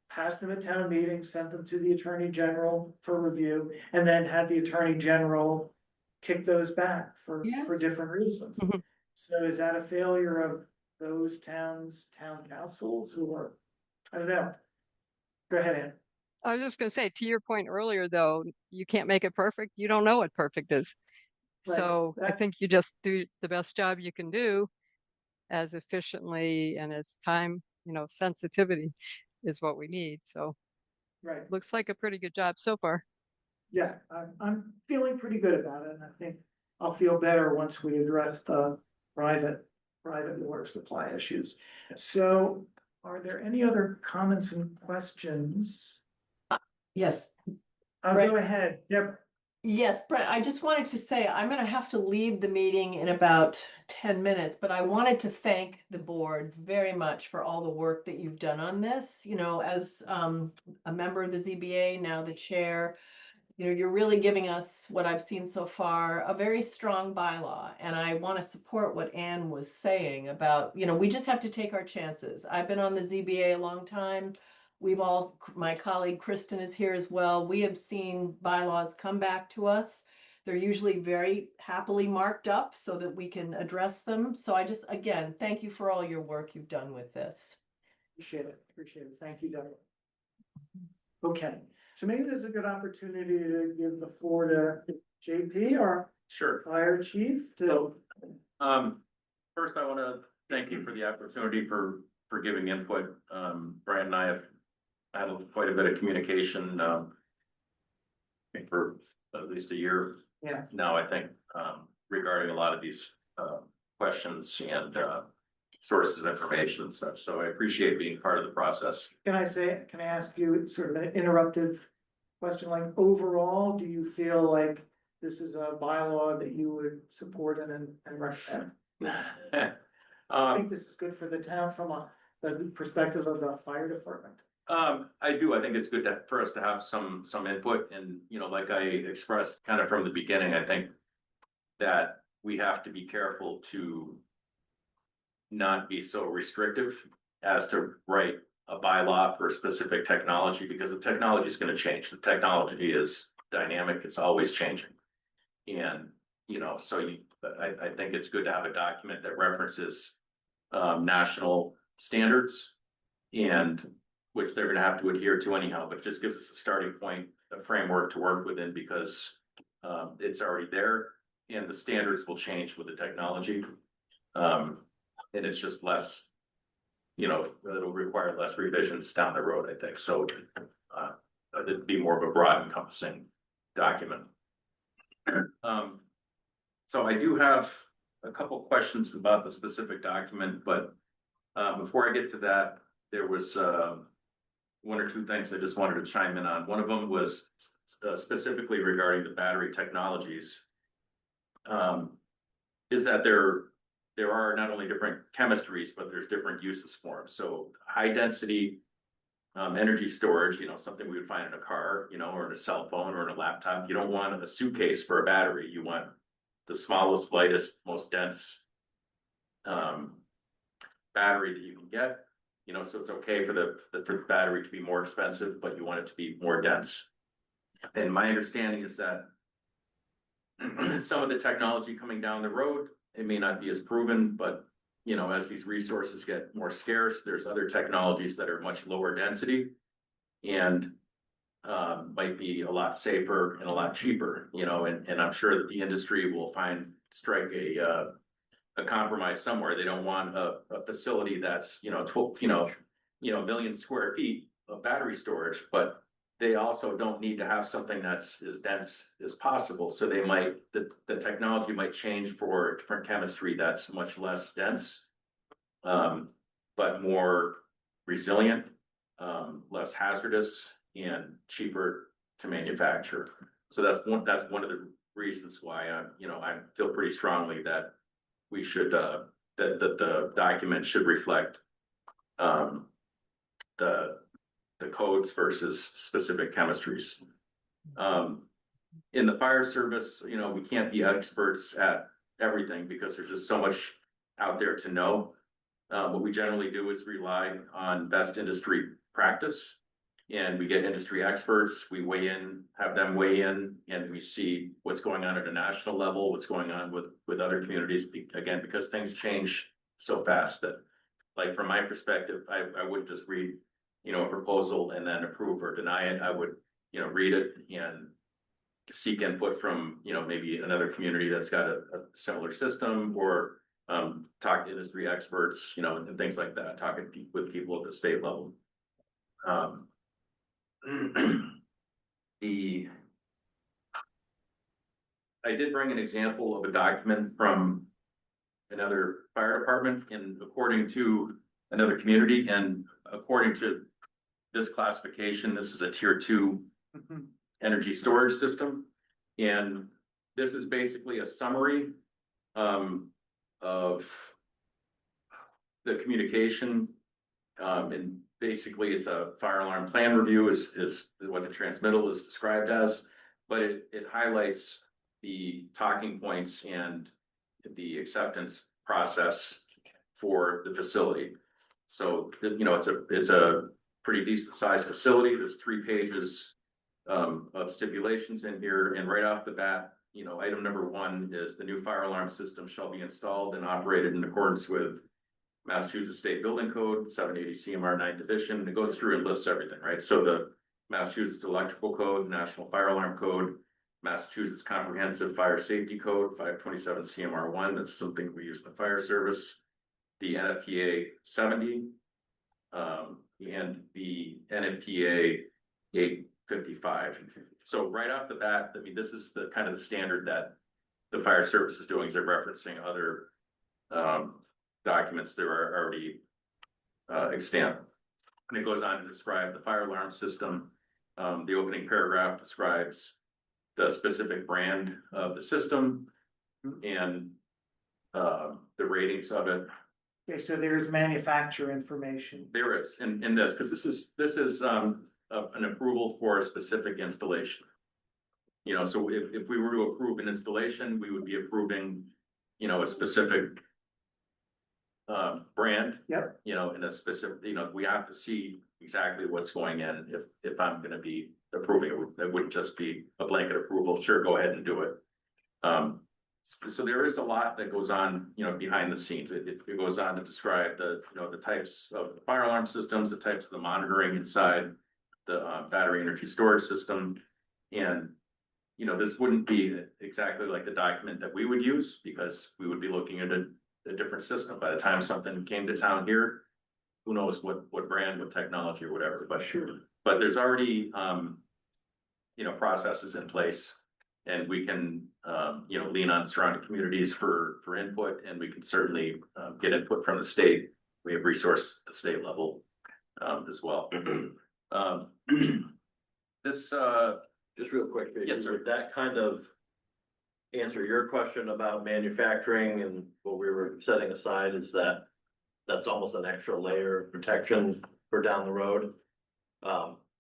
passed them at town meetings, sent them to the attorney general for review, and then had the attorney general kick those back for different reasons. Mhm. So is that a failure of those towns, town councils, or, I don't know. Go ahead, Ann. I was just gonna say, to your point earlier, though, you can't make it perfect. You don't know what perfect is. Right. So I think you just do the best job you can do as efficiently and as time, sensitivity is what we need. So Right, looks like a pretty good job so far. yeah, I'm feeling pretty good about it, and I think I'll feel better once we address the private water supply issues. So are there any other comments and questions? Yes, I'll Right. go ahead, Deborah. Yes, Brent, I just wanted to say I'm going to have to leave the meeting in about 10 minutes, but I wanted to thank the board very much for all the work that you've done on this. You know, as a member of the ZBA, now the chair, you know, you're really giving us what I've seen so far, a very strong bylaw. And I want to support what Anne was saying about, you know, we just have to take our chances. I've been on the ZBA a long time. We've all, my colleague Kristen is here as well. We have seen bylaws come back to us. They're usually very happily marked up so that we can address them. So I just, again, thank you for all your work you've done with this. Appreciate it, appreciate it. Thank you, Deborah. Okay, so maybe there's a good opportunity to give the floor to JP, our Sure. fire chief, to. First, I want to thank you for the opportunity for giving input. Brian and I have had quite a bit of communication, I think for at least a year. Yeah. Now, I think, regarding a lot of these, questions and, sources of information and such. So I appreciate being part of the process. Can I ask you sort of an interruptive question, like overall, do you feel like this is a bylaw that you would support and recommend? I think this is good for the town from the perspective of the fire department. I do. I think it's good for us to have some input and, you know, like I expressed kind of from the beginning, I think that we have to be careful to not be so restrictive as to write a bylaw for a specific technology, because the technology is going to change. The technology is dynamic. It's always changing. And, you know, so I think it's good to have a document that references national standards, and which they're going to have to adhere to anyhow, but just gives us a starting point, a framework to work within, because it's already there and the standards will change with the technology. And it's just less, you know, it'll require less revisions down the road, I think. So it'd be more of a broad encompassing document. So I do have a couple questions about the specific document, but before I get to that, there was one or two things I just wanted to chime in on. One of them was specifically regarding the battery technologies. Is that there are not only different chemistries, but there's different uses for them. So high density energy storage, you know, something we would find in a car, you know, or in a cell phone or in a laptop. You don't want a suitcase for a battery. You want the smallest, lightest, most dense battery that you can get. You know, so it's okay for the battery to be more expensive, but you want it to be more dense. And my understanding is that some of the technology coming down the road, it may not be as proven, but you know, as these resources get more scarce, there's other technologies that are much lower density and might be a lot safer and a lot cheaper, you know, and I'm sure that the industry will strike a compromise somewhere. They don't want a facility that's, you know, 1 million square feet of battery storage, but they also don't need to have something that's as dense as possible. So they might, the technology might change for a different chemistry that's much less dense, but more resilient, less hazardous, and cheaper to manufacture. So that's one of the reasons why I feel pretty strongly that we should that the document should reflect the codes versus specific chemistries. In the fire service, you know, we can't be experts at everything because there's just so much out there to know. What we generally do is rely on best industry practice, and we get industry experts, we have them weigh in, and we see what's going on at a national level, what's going on with other communities, again, because things change so fast that, like, from my perspective, I wouldn't just read, you know, a proposal and then approve or deny it. I would, you know, read it and seek input from, you know, maybe another community that's got a similar system, or talk to industry experts, you know, and things like that, talking with people at the state level. I did bring an example of a document from another fire department, and according to another community, and according to this classification, this is a tier 2 energy storage system. And this is basically a summary of the communication. And basically it's a fire alarm plan review is what the transmittal is described as, but it highlights the talking points and the process for the facility. So, you know, it's a pretty decent sized facility. There's 3 pages of stipulations in here, and right off the bat, you know, item number 1 is the new fire alarm system shall be installed and operated in accordance with Massachusetts State Building Code, 780 CMR 9th edition, and it goes through and lists everything, right? So the Massachusetts Electrical Code, National Fire Alarm Code, Massachusetts Comprehensive Fire Safety Code, 527 CMR 1, that's something we use in the fire service, the NFPA 70, and the NFPA 855. So right off the bat, I mean, this is the kind of the standard that the fire service is doing, is they're referencing other documents that are already extant. And it goes on to describe the fire alarm system. The opening paragraph describes the specific brand of the system and the ratings of it. Okay, so there's manufacturer information. There is in this, because this is an approval for a specific installation. You know, so if we were to approve an installation, we would be approving, you know, a specific brand. Yep. You know, in a specific, you know, we have to see exactly what's going in if I'm gonna be approving it. It wouldn't just be a blanket approval, sure, go ahead and do it. So there is a lot that goes on, you know, behind the scenes. It goes on to describe the, you know, the types of fire alarm systems, the types of the monitoring inside the battery energy storage system. And, you know, this wouldn't be exactly like the document that we would use, because we would be looking at a different system. By the time something came to town here, who knows what brand, what technology or whatever, but Sure. But there's already, you know, processes in place. And we can, you know, lean on surrounding communities for input, and we can certainly get input from the state. We have resources at the state level as well. This, Just real quick, maybe, Yes, sir. would that kind of answer your question about manufacturing, and what we were setting aside is that that's almost an extra layer of protection for down the road?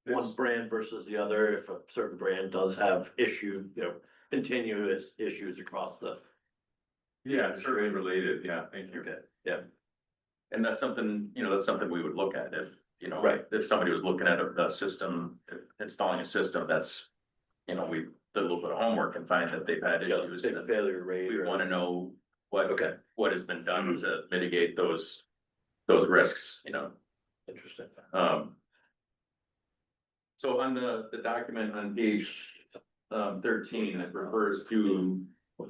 One brand versus the other, if a certain brand does have issue, you know, continuous issues across the. Yeah, survey related, yeah, thank you. Okay, yeah, and that's something, you know, that's something we would look at if, you know, Right. if somebody was looking at a system, installing a system that's, you know, we did a little bit of homework and find that they've had yeah, issues. big then failure rate. We or- want to know what, Okay, what has been done to mitigate those risks, you know. interesting. So on the document on page 13, it refers to,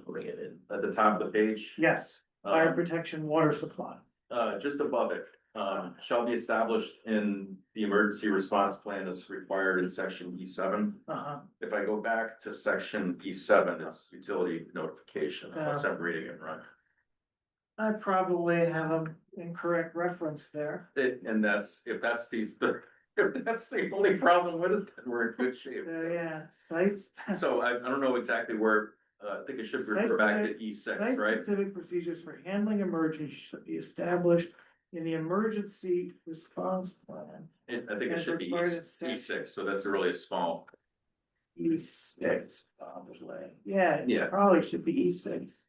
Bring it in. at the top of the page. Yes, fire um, protection, water supply. Just above it, shall be established in the emergency response plan as required in section E7. Uh-huh. If I go back to section E7, it's utility notification, unless I'm reading it wrong. I probably have an incorrect reference there. And if that's the only problem with it, then we're in good shape. Yeah, sites. So I don't know exactly where, I think it should refer back to E6, right? Site-specific procedures for handling emergencies should be established in the emergency response plan. I think it should be required in E6, so that's really a small, E6, probably. Yeah, Yeah. it probably should be E6.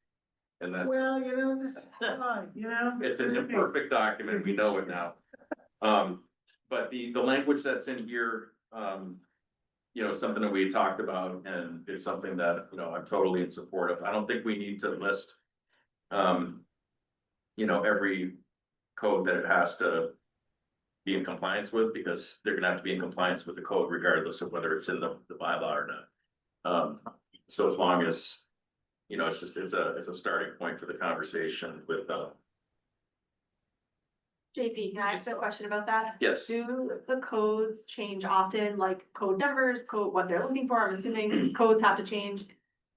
and that's, Well, you know, this is fine, you know? it's an imperfect document, we know it now. But the language that's in here, you know, something that we talked about, and it's something that, you know, I'm totally in support of. I don't think we need to list, you know, every code that it has to be in compliance with, because they're gonna have to be in compliance with the code regardless of whether it's in the bylaw or not. So as long as, you know, it's a starting point for the conversation with, JP, can I ask a question about that? yes. Do the codes change often, like code numbers, code, what they're looking for? I'm assuming codes have to change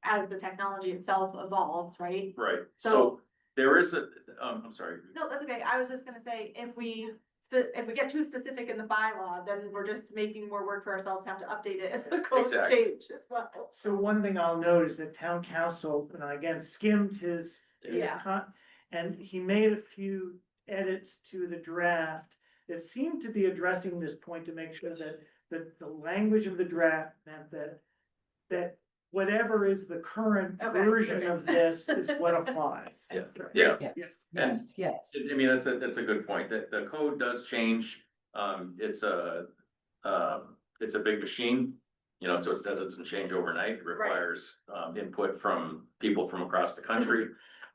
as the technology itself evolves, right? Right, So- so there is I'm sorry. No, that's okay. I was just gonna say, if we if we get too specific in the bylaw, then we're just making more work for ourselves to have to update it as the codes Exactly. change as well. So one thing I'll note is that town council, and I again skimmed his Yeah. and he made a few edits to the draft that seemed to be addressing this point to make sure that the language of the draft meant that whatever is the current Okay, version okay. of this is what applies. Yeah. Yeah. Yes, And- yes, yes. I mean, that's a good point, that the code does change, it's a big machine. You know, so it doesn't change overnight, it requires, input from people from across the country.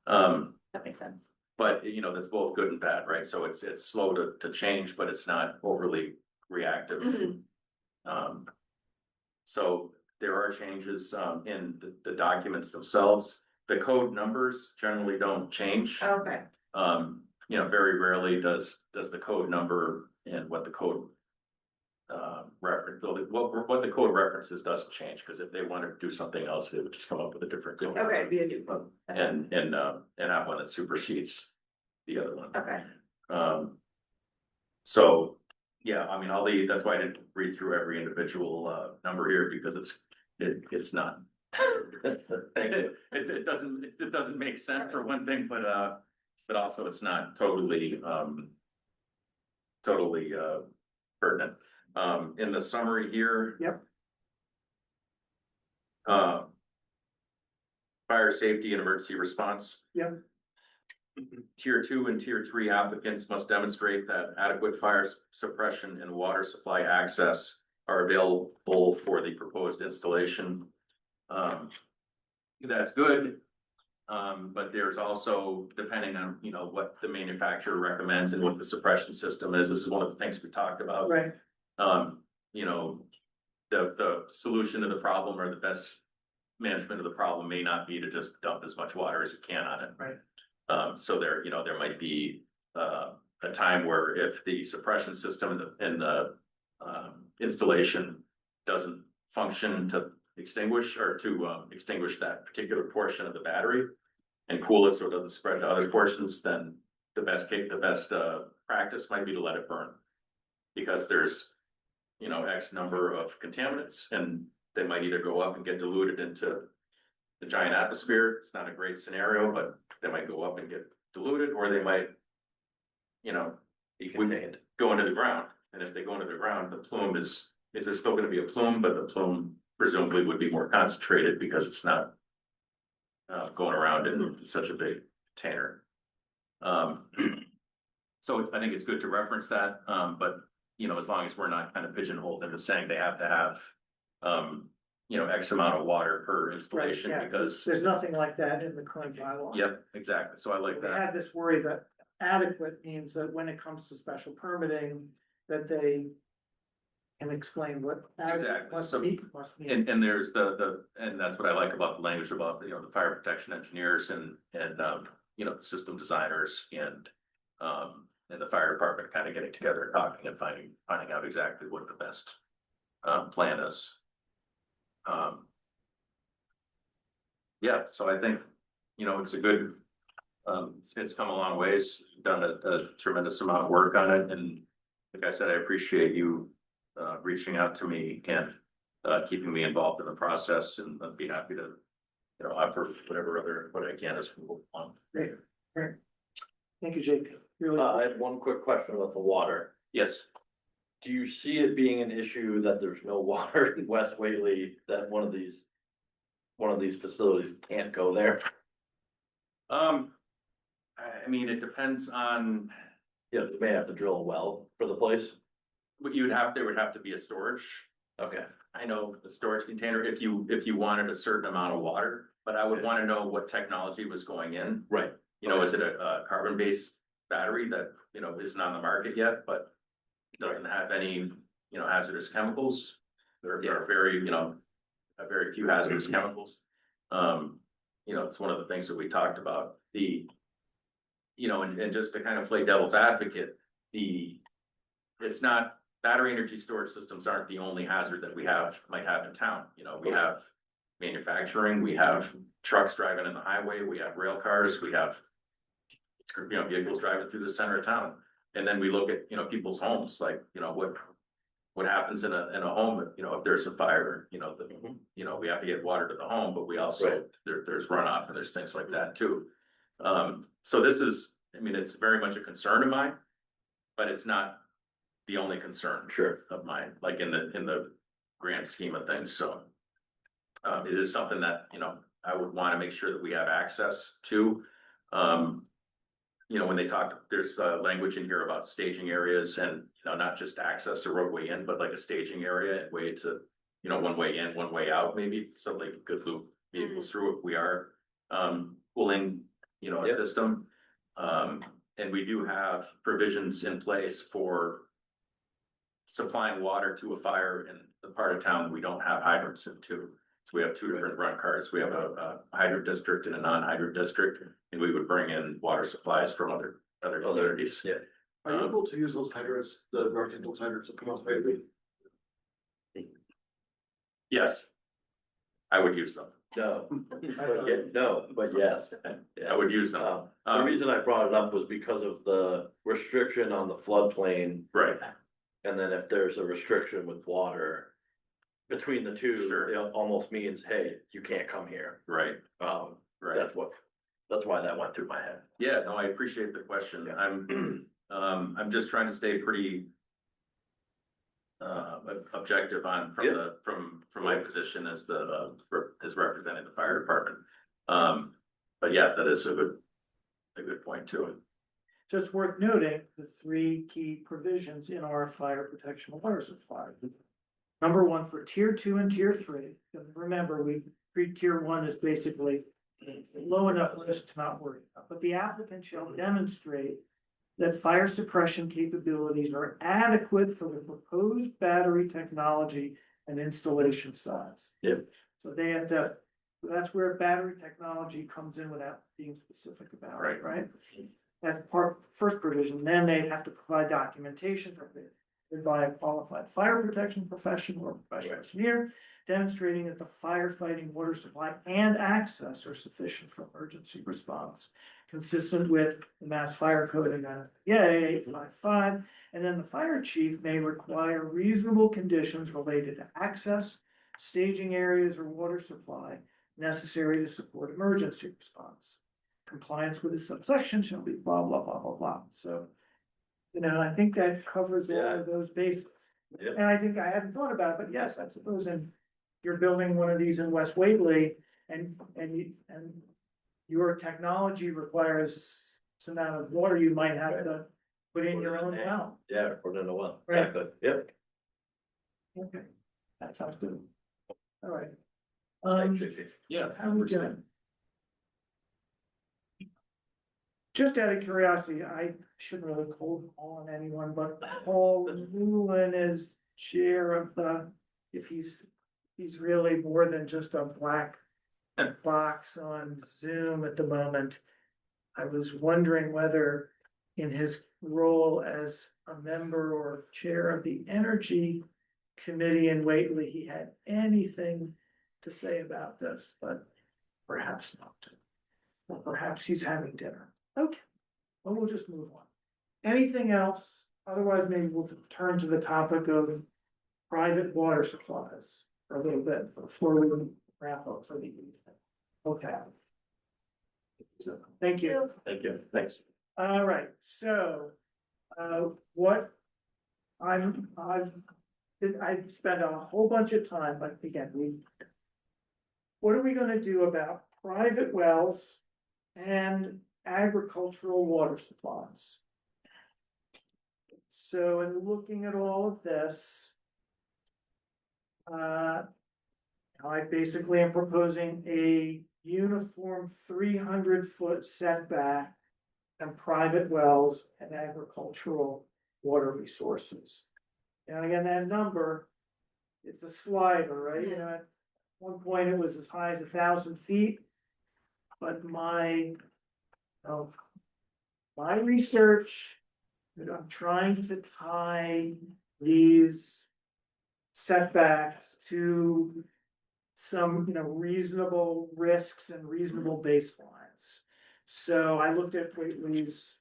That makes sense. But, you know, that's both good and bad, right? So it's slow to change, but it's not overly reactive. Mhm. So there are changes, in the documents themselves. The code numbers generally don't change. Okay, You know, very rarely does the code number and what the code what the code references doesn't change, because if they wanted to do something else, it would just come up with a different code. okay, be a new one. And that one that supersedes the other one. Okay, So, yeah, I mean, that's why I didn't read through every individual number here, because it's not. It doesn't make sense for one thing, but also it's not totally pertinent. In the summary here. Yep. Fire safety and emergency response. Yep. Tier 2 and Tier 3 applicants must demonstrate that adequate fire suppression and water supply access are available for the proposed installation. That's good. But there's also, depending on, you know, what the manufacturer recommends and what the suppression system is, this is one of the things we talked about. Right, You know, the solution to the problem, or the best management of the problem, may not be to just dump as much water as you can on it. right. So there, you know, there might be a time where if the suppression system in the installation doesn't function to extinguish that particular portion of the battery and cool it so it doesn't spread to other portions, then the best practice might be to let it burn. Because there's, you know, X number of contaminants, and they might either go up and get diluted into the giant atmosphere. It's not a great scenario, but they might go up and get diluted, or they might, you know, go into the ground. And if they go into the ground, the plume is there's still gonna be a plume, but the plume presumably would be more concentrated because it's not going around in such a big container. So I think it's good to reference that, but, you know, as long as we're not kind of pigeonholed into saying they have to have, you know, X amount of water per installation, yeah. because, There's nothing like that in the current bylaw. yep, exactly, so I like We that. had this worry that adequate means that when it comes to special permitting, that they can explain what Exactly. adequate must So- mean. And there's and that's what I like about the language about, you know, the fire protection engineers and, you know, the system designers and the fire department kind of getting together and talking and finding out exactly what the best plan is. Yeah, so I think, you know, it's a good, it's come a long ways, done a tremendous amount of work on it, and like I said, I appreciate you reaching out to me and keeping me involved in the process, and I'd be happy to, you know, offer what I can as people want. Great, great. Thank you, Jake. Really, I had one quick question about the water. Yes, Do you see it being an issue that there's no water in West Whately, that one of these facilities can't go there? I mean, it depends on Yeah, they may have to drill a well for the place. what there would have to be a storage. Okay, I know the storage container, if you wanted a certain amount of water, but I would Okay. want to know what technology was going in. right. You know, is it a carbon-based battery that, you know, isn't on the market yet, but doesn't have any, you know, hazardous chemicals? There are very, you know, very few hazardous chemicals. You know, it's one of the things that we talked about, you know, and just to kind of play devil's advocate, it's not, battery energy storage systems aren't the only hazard that might have in town. You know, we have manufacturing, we have trucks driving in the highway, we have rail cars, we have, you know, vehicles driving through the center of town. And then we look at, people's homes, like, what happens in a home, if there's a fire, we have to get water to the home, but we also, Right. there's runoff and there's things like that too. So this is, it's very much a concern of mine, but it's not the only concern Sure. of mine, like in the grand scheme of things, so. It is something that, I would wanna make sure that we have access to. When they talk, there's language in here about staging areas and, not just access the roadway in, but like a staging area, and way to, one way in, one way out, maybe, so like could loop vehicles through if we are pulling, a Yep. system. And we do have provisions in place for supplying water to a fire in the part of town that we don't have hydrants into. So we have two different run cards. We have a hydrant district and a non-hydrant district, and we would bring in water supplies from other communities. Yeah. Are you able to use those hydrants, the North England hydrants that come out lately? Yes. I would use them. No, but yes. I would use them. The reason I brought it up was because of the restriction on the floodplain. Right, And then if there's a restriction with water between the two, Sure. it almost means, hey, you can't come here. right, right. That's why that went through my head. Yeah, no, I appreciate the question. Yeah. I'm just trying to stay pretty objective from my position as as representing the fire department. But yeah, that is a good point too. Just worth noting, the three key provisions in our fire protection water supply. Number one, for tier 2 and tier 3, remember, we treat tier 1 as basically low enough risk to not worry about, but the applicant shall demonstrate that fire suppression capabilities are adequate for the proposed battery technology and installation size. Yep. So they have to, that's where battery technology comes in without being specific about it, right? That's first provision. Then they have to provide documentation by a qualified fire protection professional or professional engineer, demonstrating that the firefighting water supply and access are sufficient for emergency response, consistent with the Mass Fire Code and NFPA 855. And then the fire chief may require reasonable conditions related to access, staging areas, or water supply necessary to support emergency response. Compliance with the subsection shall be blah, blah, blah, blah, blah. So, I think that covers all of those bases. Yep. And I think I hadn't thought about it, but yes, I suppose you're building one of these in West Whately and your technology requires some amount of water, you might have to put in your own well. Yeah, put in a well. Right. Exactly. Yep. Okay, that sounds good. All right. Thanks, JP. Yeah. How are we doing? Just out of curiosity, I shouldn't really call on anyone, but Paul Newland is chair of if he's really more than just a black box on Zoom at the moment. I was wondering whether in his role as a member or chair of the Energy Committee in Whately, he had anything to say about this, but perhaps not. Or perhaps he's having dinner. Okay, well, we'll just move on. Anything else? Otherwise, maybe we'll turn to the topic of private water supplies for a little bit before we wrap up for the evening. Okay. So, thank you. Thank you. Thanks. All right, so, what I've spent a whole bunch of time, but again, what are we gonna do about private wells and agricultural water supplies? So in looking at all of this, I basically am proposing a uniform 300-foot setback on private wells and agricultural water resources. And again, that number, it's a slider, right? At one point it was as high as 1,000 feet. But my research, I'm trying to tie these setbacks to some, reasonable risks and reasonable baselines. So I looked at Whately's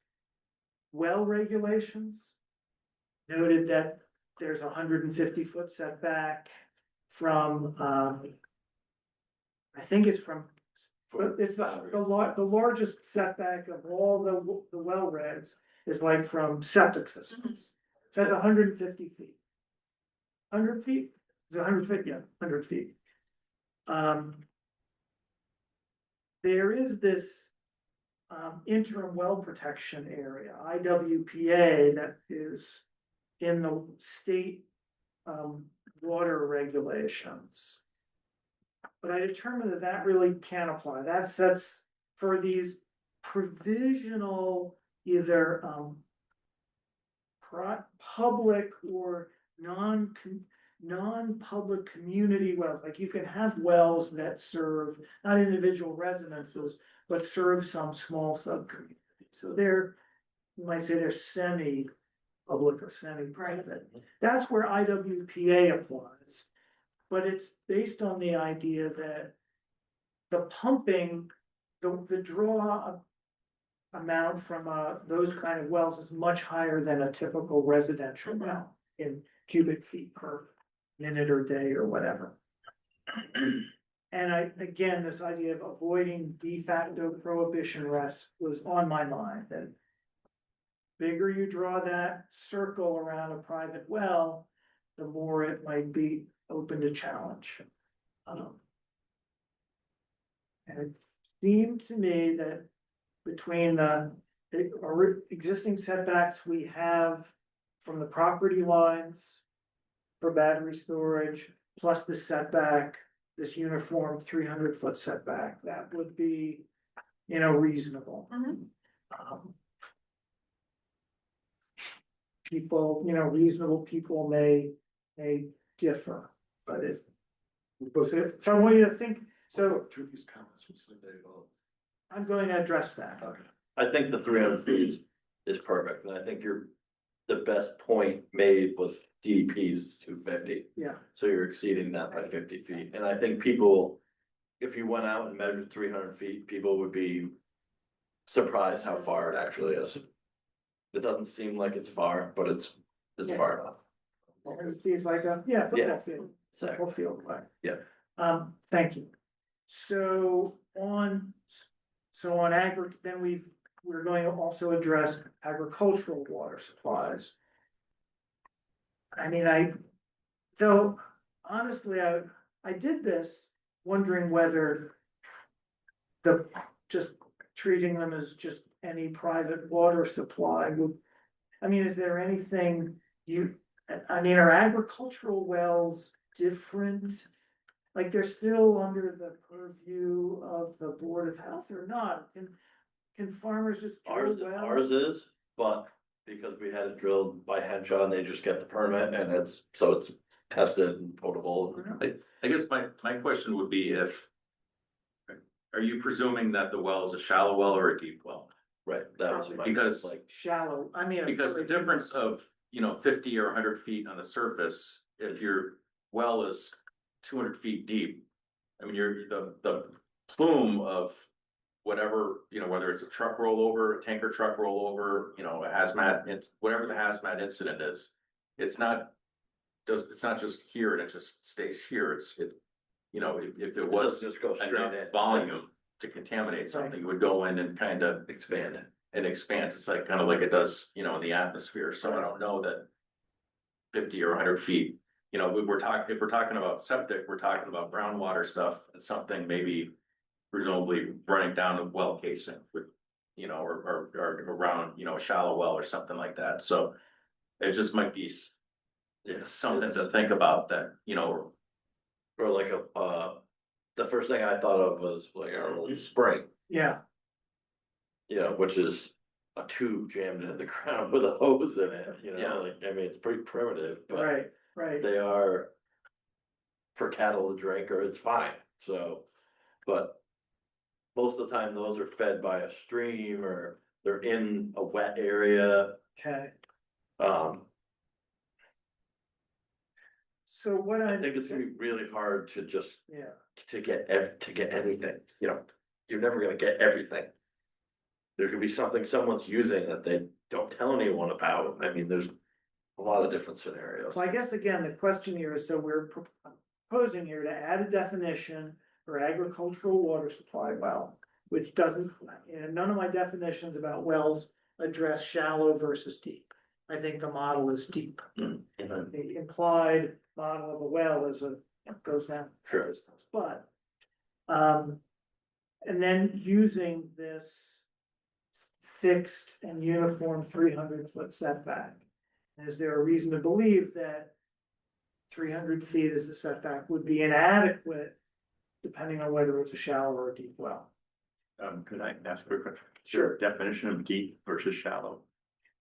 well regulations. Noted that there's a 150-foot setback from, I think it's from, it's the largest setback of all the well regs is like from septic systems. So that's 150 feet. 100 feet? Is it 100 feet? Yeah, 100 feet. There is this interim well protection area, IWPA, that is in the state water regulations. But I determined that that really can't apply. That's for these provisional either public or non-public community wells. Like you can have wells that serve not individual residences, but serve some small subcommunity. So they're, you might say they're semi-public or semi-private. That's where IWPA applies. But it's based on the idea that the pumping, the draw amount from those kind of wells is much higher than a typical residential well in cubic feet per minute or day or whatever. And again, this idea of avoiding de facto prohibition rests was on my mind, that bigger you draw that circle around a private well, the more it might be open to challenge. And it seemed to me that between the existing setbacks we have from the property lines for battery storage, plus the setback, this uniform 300-foot setback, that would be, reasonable. People, reasonable people may differ, but it. So I want you to think, so Judy's comments from Sunday about. I'm going to address that. Okay. I think the 300 feet is perfect, and I think the best point made was DEP's 250. Yeah. So you're exceeding that by 50 feet, and I think people, if you went out and measured 300 feet, people would be surprised how far it actually is. It doesn't seem like it's far, but it's Yeah. far enough. It feels like football Yeah. field, So, football field, right? Yeah. Thank you. So on then we're going to also address agricultural water supplies. I mean, though, honestly, I did this wondering whether just treating them as just any private water supply would, is there anything are agricultural wells different? Like they're still under the purview of the Board of Health or not? Can farmers just drill wells? ours is, but because we had it drilled by Henshaw, and they just get the permit, and it's tested and potable. I guess my question would be are you presuming that the well is a shallow well or a deep well? Right, that was my, Because- like, Shallow, Because the difference of, 50 or 100 feet on the surface, if your well is 200 feet deep, the plume of whatever, whether it's a truck rollover, a tanker truck rollover, a hazmat, it's whatever the hazmat incident is, it's not just here and it just stays here, if it was doesn't just go straight enough in. volume to contaminate something, you would go in and kind of expand it. and expand. It's like kind of like it does, in the atmosphere. So I don't know that 50 or 100 feet, if we're talking about septic, we're talking about groundwater stuff and something maybe presumably running down a well casing with, or around, a shallow well or something like that. So it just might be something to think about that, Or like the first thing I thought of was like a spring, Yeah, which is a tube jammed in the ground with a hose in it, Yeah. it's pretty primitive, but right. they are for cattle to drink, or it's fine, so, but most of the time those are fed by a stream or they're in a wet area. Okay, Um, so what I think it's gonna be really hard to just, yeah, to get anything, you're never gonna get everything. There could be something someone's using that don't tell anyone about. I mean, there's a lot of different scenarios. So I guess again, the question here is, so we're proposing here to add a definition for agricultural water supply well, which doesn't, and none of my definitions about wells address shallow versus deep. I think the model is deep. Mhm. The implied model of a well is goes down. Sure. distance, but, and then using this fixed and uniform 300-foot setback. Is there a reason to believe that 300 feet as a setback would be inadequate, depending on whether it's a shallow or a deep well? Could I ask a quick question? Sure. Definition of deep versus shallow?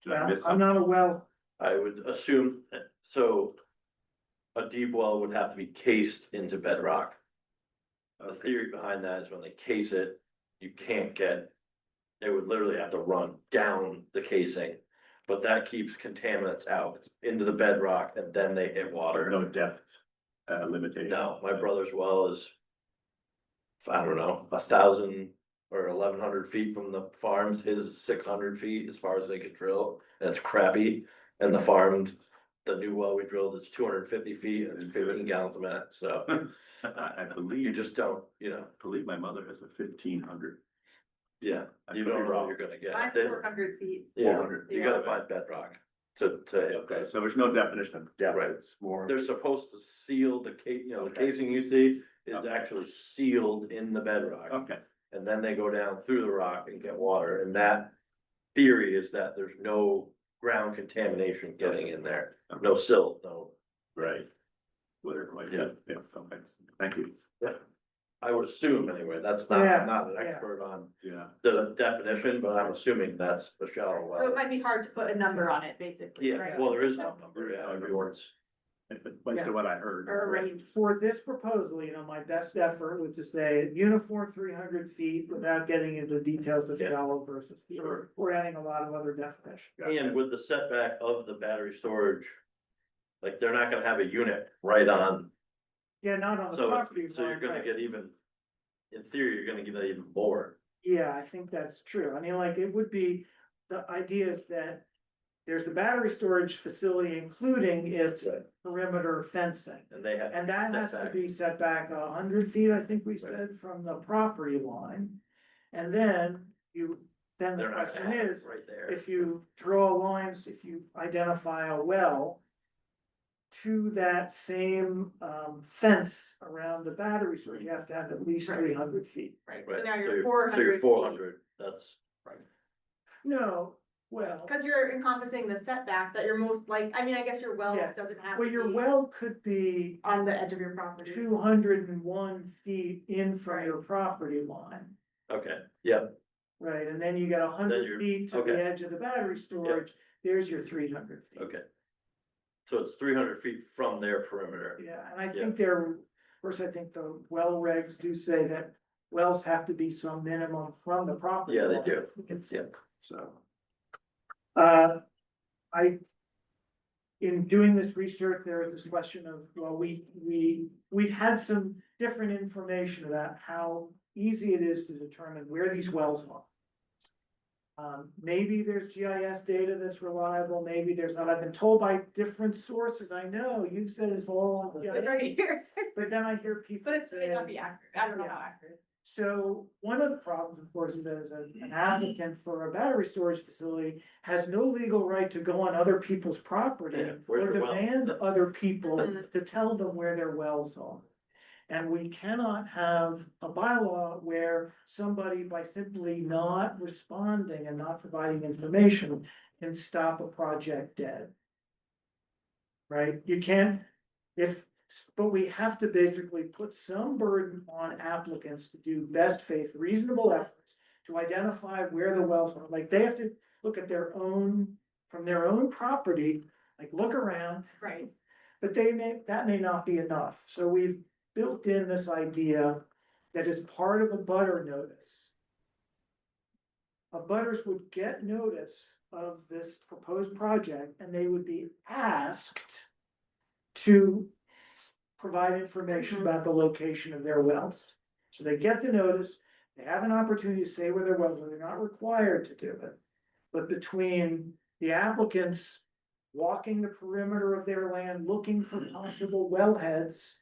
Did I Well, miss I'm something? not a well, I would assume, so a deep well would have to be cased into bedrock. The theory behind that is when they case it, you can't get, they would literally have to run down the casing. But that keeps contaminants out into the bedrock and then they hit water. No depth limitation? No, my brother's well is, I don't know, 1,000 or 1,100 feet from the farms. His is 600 feet as far as they could drill, and it's crappy. And the farm, the new well we drilled is 250 feet and it's 15 gallons a minute, so I you believe, just don't, you know, believe my mother has a 1,500. yeah, I you could be don't know what wrong. you're gonna get. Mine's They- 400 feet. Yeah, 400. you gotta find bedrock to hit Okay, that. so there's no definition of depth, Right. it's more. They're supposed to seal the you know, the Okay. casing you see is Okay. actually sealed in the bedrock. Okay, And then they go down through the rock and get water, and that theory is that there's no ground contamination getting in there, no silt, no. right. Whether, like, yeah, okay, thank you. I would assume anyway, that's not, Yeah, I'm not an yeah. expert on Yeah, the definition, but I'm assuming that's a shallow So it well. might be hard to put a number on it, basically, Yeah, right? well, there is no number, yeah, everyone's, based on what I heard. Or a range. for this proposal, you know, my best effort was to say uniform 300 feet without getting into the details of Yeah. shallow versus deep. Sure. We're adding a lot of other definitions. and with the setback of the battery storage, like, they're not gonna have a unit right on. Yeah, not on the So property. it's, so you're line, gonna right. get even, in theory, you're gonna get even more. Yeah, I think that's true. I mean, like, it would be, the idea is that there's the battery storage facility, including its Right. perimeter fencing. And they have. And that has to setback. be set back 100 feet, I think we said, from the property line. And then then the They're not question gonna have it is, right there. if you draw lines, if you identify a well to that same fence around the battery storage, you have to have at least Right. 300 feet. Right, Right, so now so you're you're, four so hundred. you're 400, that's, No, well, Cause you're encompassing the setback that you're most like, I mean, I guess your well Yes. doesn't have well, to your be well could be on the edge of your property. 201 feet in from Right. your property line. okay, yeah, Right, and then you get Then 100 you're- feet to the okay. edge of the battery storage, there's your 300 feet. okay. So it's 300 feet from their perimeter. Yeah, and I think of course, I think the well regs do say that wells have to be some minimum from the property. Yeah, they line. do. I think it's- Yeah. So. In doing this research, there was this question of, well, we've had some different information about how easy it is to determine where these wells are. Maybe there's GIS data that's reliable, maybe there's not. I've been told by different sources, I know, you've said it's all, It's right here, but then I hear people but it may say. not be accurate, I don't know how accurate. So one of the problems, of course, is that as an applicant for a battery storage facility has no legal right to go on other people's property Yeah, where's or your well? demand other people Mhm. to tell them where their wells are. And we cannot have a bylaw where somebody, by simply not responding and not providing information, can stop a project dead. Right? You can't, but we have to basically put some burden on applicants to do best faith, reasonable efforts to identify where the wells are. Like, they have to look at from their own property, like, look around. Right. But that may not be enough, so we've built in this idea that is part of a butter notice. Abutters would get notice of this proposed project, and they would be asked to provide information about the location of their wells. So they get the notice, they have an opportunity to say where their wells are, they're not required to do it. But between the applicants walking the perimeter of their land, looking for possible wellheads,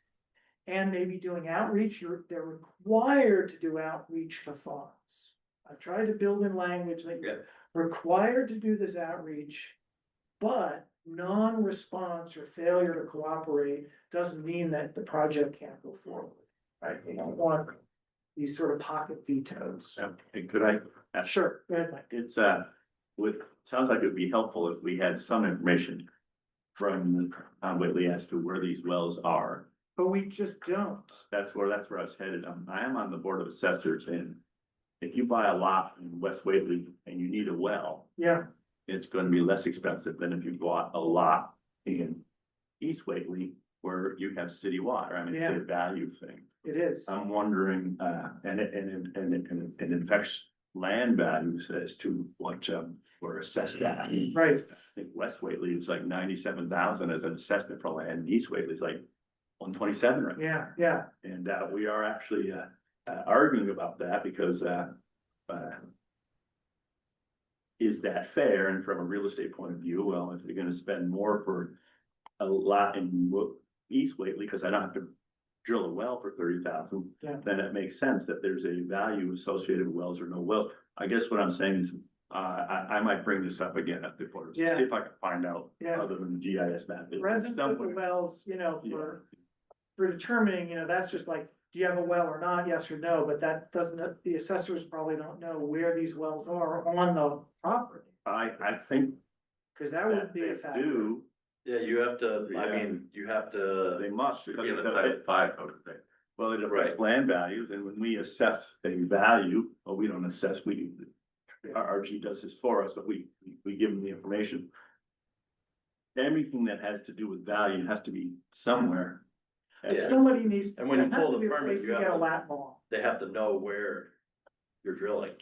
and maybe doing outreach, they're required to do outreach to farms. I've tried to build in language that you're required to do this outreach, but non-response or failure to cooperate doesn't mean that the project can't go forward, right? They don't want these sort of pocket vetoes. And could I ask? Sure, go ahead, Mike. It's, sounds like it would be helpful if we had some information from Whately as to where these wells are. But we just don't. That's where I was headed. I am on the Board of Assessors, and if you buy a lot in West Whately and you need a well, Yeah, it's gonna be less expensive than if you bought a lot in East Whately where you have city water. I mean, it's a value thing. it is. I'm wondering, and it affects land values as to what, we're assessed at. Right. I think West Whately is like 97,000 as an assessment for land, and East Whately is like 127 right now. Yeah. And, we are actually, arguing about that because, is that fair? And from a real estate point of view, well, if you're gonna spend more for a lot in East Whately, because I don't have to drill a well for 30,000, Yeah. then it makes sense that there's a value associated with wells or no wells. I guess what I'm saying is, I might bring this up again at the board, see Yeah. if I can find out Yeah. other than the GIS map. Residents of the wells, for determining, that's just like, do you have a well or not, yes or no, but that doesn't, the assessors probably don't know where these wells are on the property. I think Cause that would that be a they factor. do, Yeah, you have to, I Yeah. mean, you have to, they must, because Yeah, of the the- type 5 code thing. well, it affects Right. land values, and when we assess a value, well, we don't assess, our RG does this for us, but we give them the information. Everything that has to do with value has to be somewhere. Yeah. Somebody needs. And when you there has pull to the be a permit, place you to have get a to- lat mall. they have to know where you're drilling.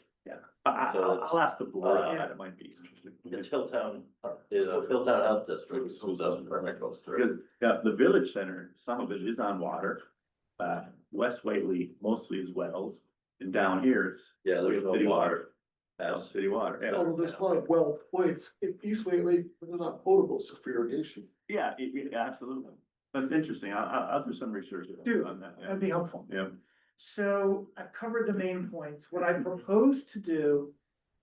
So it's, I'll ask the board, yeah. that might be interesting. It's Hilltown, Hilltown Health District, so the permit goes through. Because, yeah, the village center, some of it is on water. West Whately mostly is wells, and down here it's. Yeah, there's no city water. That's city water. Yeah. Although there's a lot of well points in East Whately, but they're not potable, it's just for irrigation. Yeah, absolutely. That's interesting. I'll do some research Do. on that. That'd be helpful. Yeah. So I've covered the main points. What I propose to do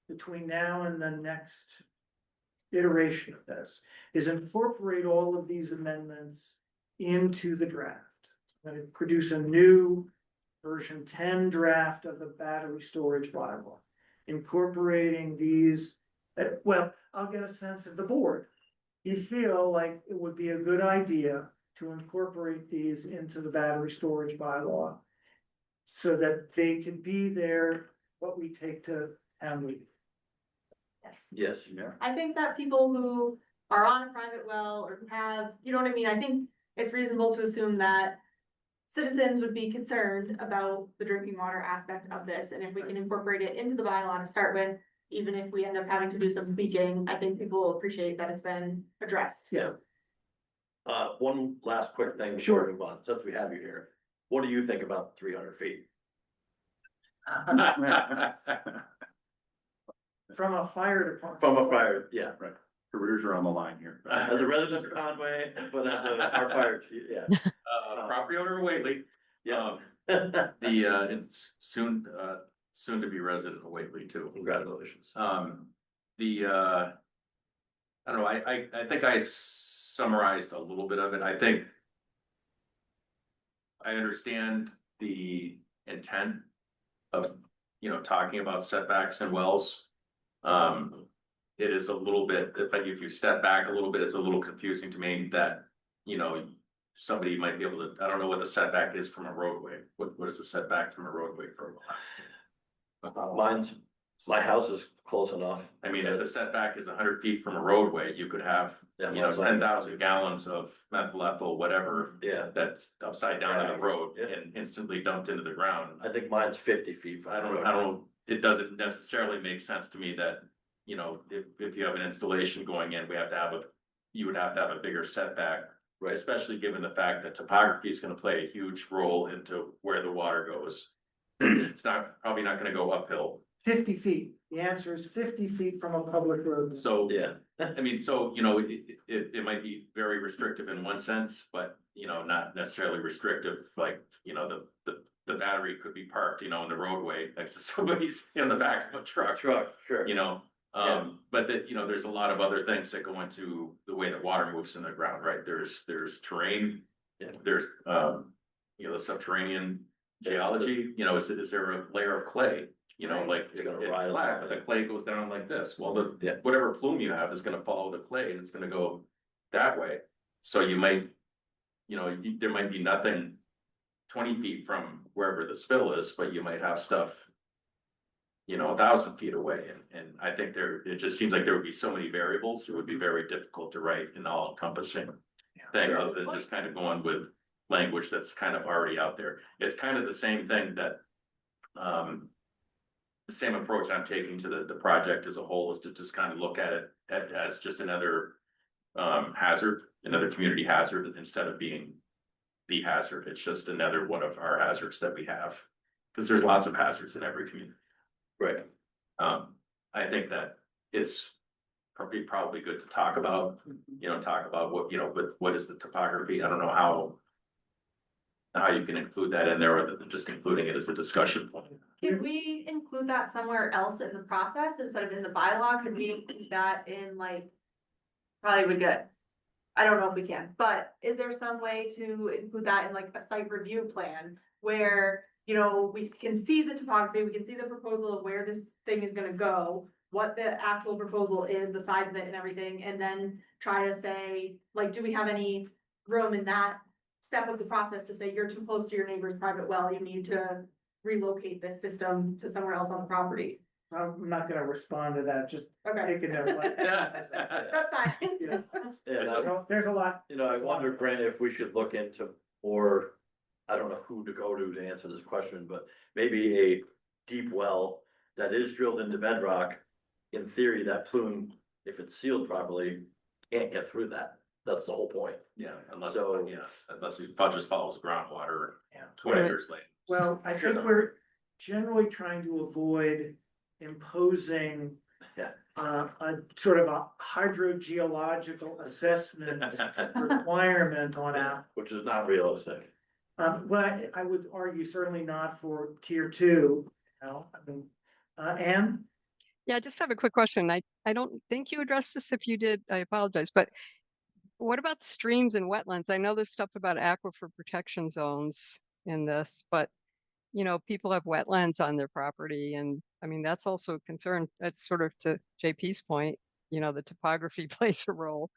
between now and the next iteration of this is incorporate all of these amendments into the draft. I'm gonna produce a new version 10 draft of the battery storage bylaw, incorporating these, well, I'll get a sense of the board. You feel like it would be a good idea to incorporate these into the battery storage bylaw so that they can be there, what we take to town meeting. Yes. Yes. Yeah. I think that people who are on a private well or who have, you know what I mean, I think it's reasonable to assume that citizens would be concerned about the drinking water aspect of this, and if we can incorporate it into the bylaw to start with, even if we end up having to do some tweaking, I think people will appreciate that it's been addressed. Yeah. One last quick thing before Sure. we move on, since we have you here, what do you think about 300 feet? From a fire department. From a fire, yeah, Careers are on the line here. as a resident of Conway, but as our fire chief, yeah. Property owner of Whately, Yeah. it's soon to be resident of Whately too. Congratulations. I don't know, I think I summarized a little bit of it. I think I understand the intent of, talking about setbacks and wells. It is a little bit, if you step back a little bit, it's a little confusing to me that, somebody might be able to, I don't know what the setback is from a roadway. What is the setback from a roadway for? My house is close enough. I mean, if the setback is 100 feet from a roadway, you could have, Yeah, mine's like- 10,000 gallons of methyl ethyl, whatever. Yeah. That's upside down in the road Yeah. and instantly dumped into the ground. I think mine's 50 feet. from I the don't, road. it doesn't necessarily make sense to me that, if you have an installation going in, you would have to have a bigger setback. Right. Especially given the fact that topography is gonna play a huge role into where the water goes. It's probably not gonna go uphill 50 feet. The answer is 50 feet from a public road. So, Yeah. I mean, it might be very restrictive in one sense, but, not necessarily restrictive, like, the battery could be parked, in the roadway next to somebody's in the back of a truck. Sure. Yeah. But that, there's a lot of other things that go into the way that water moves in the ground, right? There's terrain. Yeah. There's, the subterranean geology, is there a layer of clay? Like, It's gonna it's ride flat, along but the it. clay goes down like this. Well, Yeah. whatever plume you have is gonna follow the clay and it's gonna go that way. So you might, there might be nothing 20 feet from wherever the spill is, but you might have stuff 1,000 feet away, and I think it just seems like there would be so many variables, it would be very difficult to write an all-encompassing thing, Sure. other than just kind of going with language that's kind of already out there. It's kind of the same thing that, the same approach I'm taking to the project as a whole is to just kind of look at it as just another hazard, another community hazard, instead of being the hazard. It's just another one of our hazards that we have, because there's lots of hazards in every community. Right. I think that it's probably good to talk about, talk about what is the topography. I don't know how you can include that in there, other than just including it as a discussion point. Can we include that somewhere else in the process instead of in the bylaw? Could we include that in like, probably would get, I don't know if we can, but is there some way to include that in like a site review plan where, we can see the topography, we can see the proposal of where this thing is gonna go, what the actual proposal is, the size of it and everything, and then try to say, like, do we have any room in that step of the process to say you're too close to your neighbor's private well, you need to relocate this system to somewhere else on the property? I'm not gonna respond to that, just Okay, take a note. that's fine. Yeah. Yeah, There's a lot. I wonder, Brent, if we should look into, or I don't know who to go to answer this question, but maybe a deep well that is drilled into bedrock. In theory, that plume, if it's sealed properly, can't get through that. That's the whole point. Yeah, unless So- unless it just follows groundwater. Yeah. 20 Right. years later. Well, I think we're generally trying to avoid imposing Yeah. a sort of a hydrogeological assessment requirement on app. Which is not realistic. But I would argue certainly not for tier two, I mean, Anne? Yeah, I just have a quick question. I don't think you addressed this. If you did, I apologize, but what about streams and wetlands? I know there's stuff about aquifer protection zones in this, but people have wetlands on their property, and I mean, that's also a concern. That's sort of to JP's point, the topography plays a role.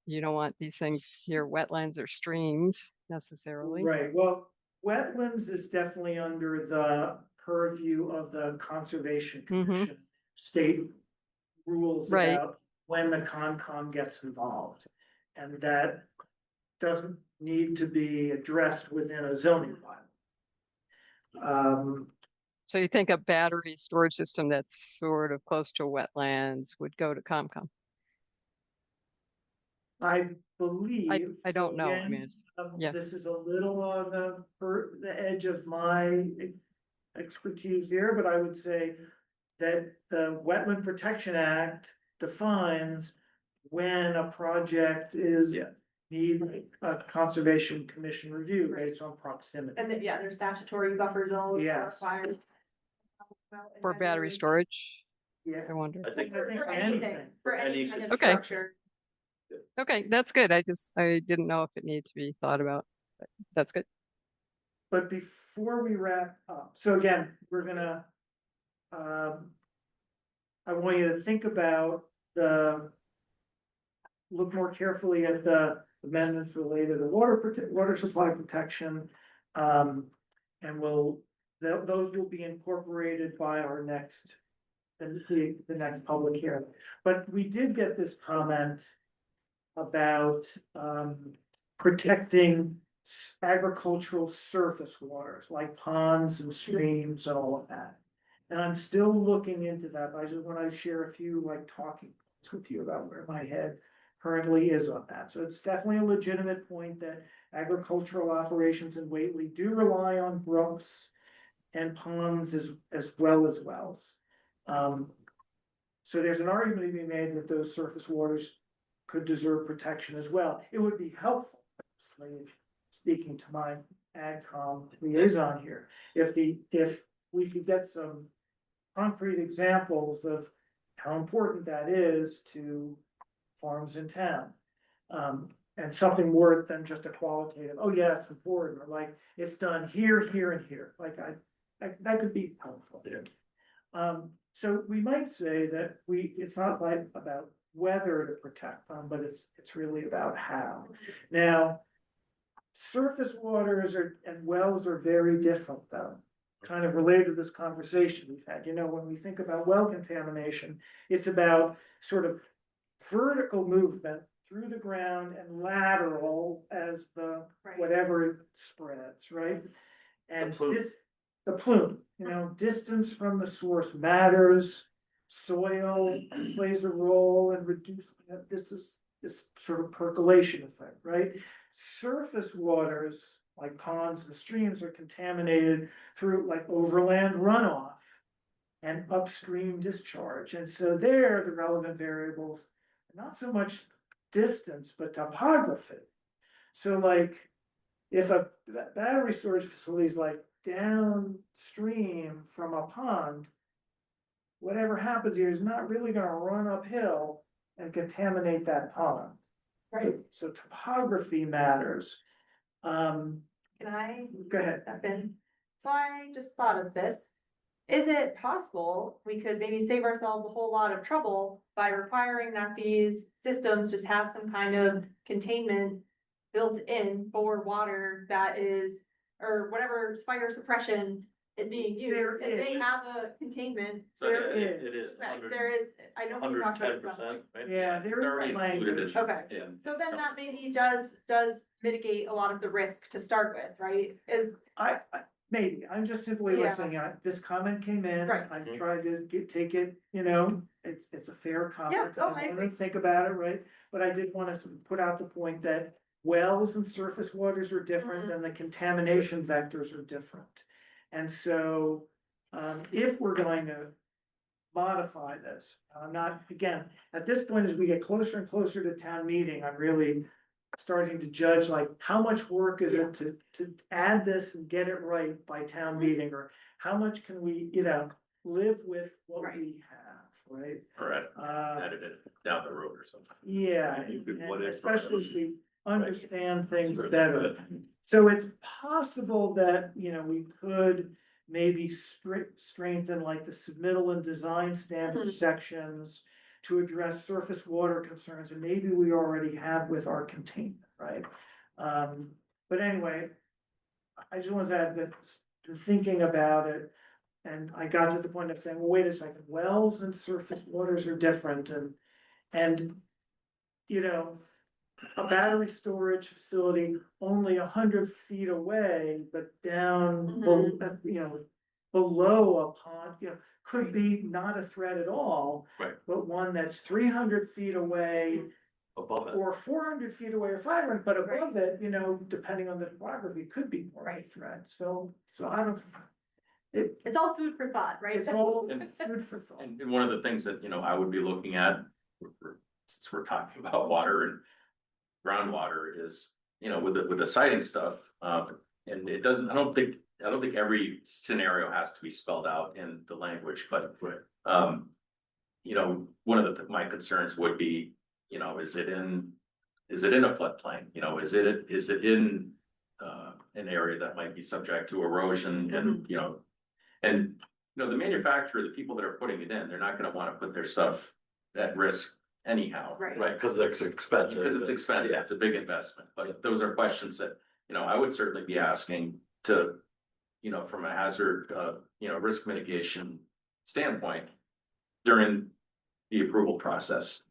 You don't want these things near wetlands or streams necessarily. Right, well, wetlands is definitely under the purview of the Conservation Mhm. Commission. State rules Right. about when the Concom gets involved. And that doesn't need to be addressed within a zoning bylaw. So you think a battery storage system that's sort of close to wetlands would go to COMCOM? I believe. I don't so know. I again, mean, yeah. This is a little on the edge of my expertise here, but I would say that the Wetland Protection Act defines when a project is Yeah. need a Conservation Commission review based on proximity. And then, yeah, there's statutory buffer zones. Yes. required. For battery storage, Yeah. I wonder. I think I think For anything, anything. for any kind of Okay. structure. Okay, that's good. I didn't know if it needed to be thought about, but that's good. But before we wrap up, so again, we're gonna, I want you to think about look more carefully at the amendments related to water supply protection. And those will be incorporated by our next, the next public hearing. But we did get this comment about, protecting agricultural surface waters like ponds and streams and all of that. And I'm still looking into that, but I just want to share a few like talking points with you about where my head currently is on that. So it's definitely a legitimate point that agricultural operations in Whately do rely on brooks and ponds as well as wells. So there's an argument to be made that those surface waters could deserve protection as well. It would be helpful, speaking to my AgCom liaison here, if we could get some concrete examples of how important that is to farms in town. And something more than just a qualitative, oh yeah, it's important, or like, it's done here, here, and here, like that could be helpful. Yeah. So we might say that it's not like about whether to protect them, but it's really about how. Now, surface waters and wells are very different though. Kind of related to this conversation we've had, when we think about well contamination, it's about sort of vertical movement through the ground and lateral as the Right. whatever it spreads, right? And plume. the plume, distance from the source matters. Soil plays a role in reducing this sort of percolation effect, right? Surface waters like ponds and streams are contaminated through like overland runoff and upstream discharge. And so there, the relevant variables, not so much distance, but topography. So like, if a battery storage facility is like downstream from a pond, whatever happens here is not really gonna run uphill and contaminate that pond. Right. So topography matters. Can I Go ahead. step in? So I just thought of this. Is it possible we could maybe save ourselves a whole lot of trouble by requiring that these systems just have some kind of containment built in for water that is, or whatever fire suppression is being used? There If they is. have a containment, So There it is. is there is, I know we hundred talked ten about percent, right? Yeah, there They're already is included language. in- Okay. Yeah. So then that maybe does mitigate a lot of the risk to start with, right? Maybe, I'm just simply Yeah. listening, this comment came in, Right. I tried to take it, it's a fair comment. Yeah, no, I wanna agree. Think about it, right, but I did wanna sort of put out the point that wells and surface waters are different Mhm. than the contamination vectors are different. And so, if we're going to modify this, I'm not, again, at this point, as we get closer and closer to town meeting, I'm really starting to judge like, how much work is it to add this and get it right by town meeting, or how much can we, live with what Right. we have, right? Or Uh, added it down the road or something. yeah, You could and what if- especially as we understand things Sure. better. So it's possible that, we could maybe strengthen like the submittal and design standard Mhm. sections to address surface water concerns, and maybe we already have with our containment, right? But anyway, I just wanted to add that thinking about it, and I got to the point of saying, well, wait a second, wells and surface waters are different, and a battery storage facility only 100 feet away, but down, below a pond, could be not a threat at all. Right. But one that's 300 feet away, Above it. or 400 feet away, or 500, but above it, depending on the topography, could be more of a threat. So I don't. It's all food for thought, right? It's all food for thought. And one of the things that, I would be looking at, since we're talking about water and groundwater is, with the siting stuff, and it doesn't, I don't think every scenario has to be spelled out in the language, but, one of my concerns would be, is it in a floodplain? Is it in, an area that might be subject to erosion and, the manufacturer, the people that are putting it in, they're not gonna wanna put their stuff at risk anyhow. Right. Right, cause it's expensive. Because it's expensive, Yeah. it's a big investment, but those are questions that, I would certainly be asking to, from a hazard, risk mitigation standpoint during the approval process,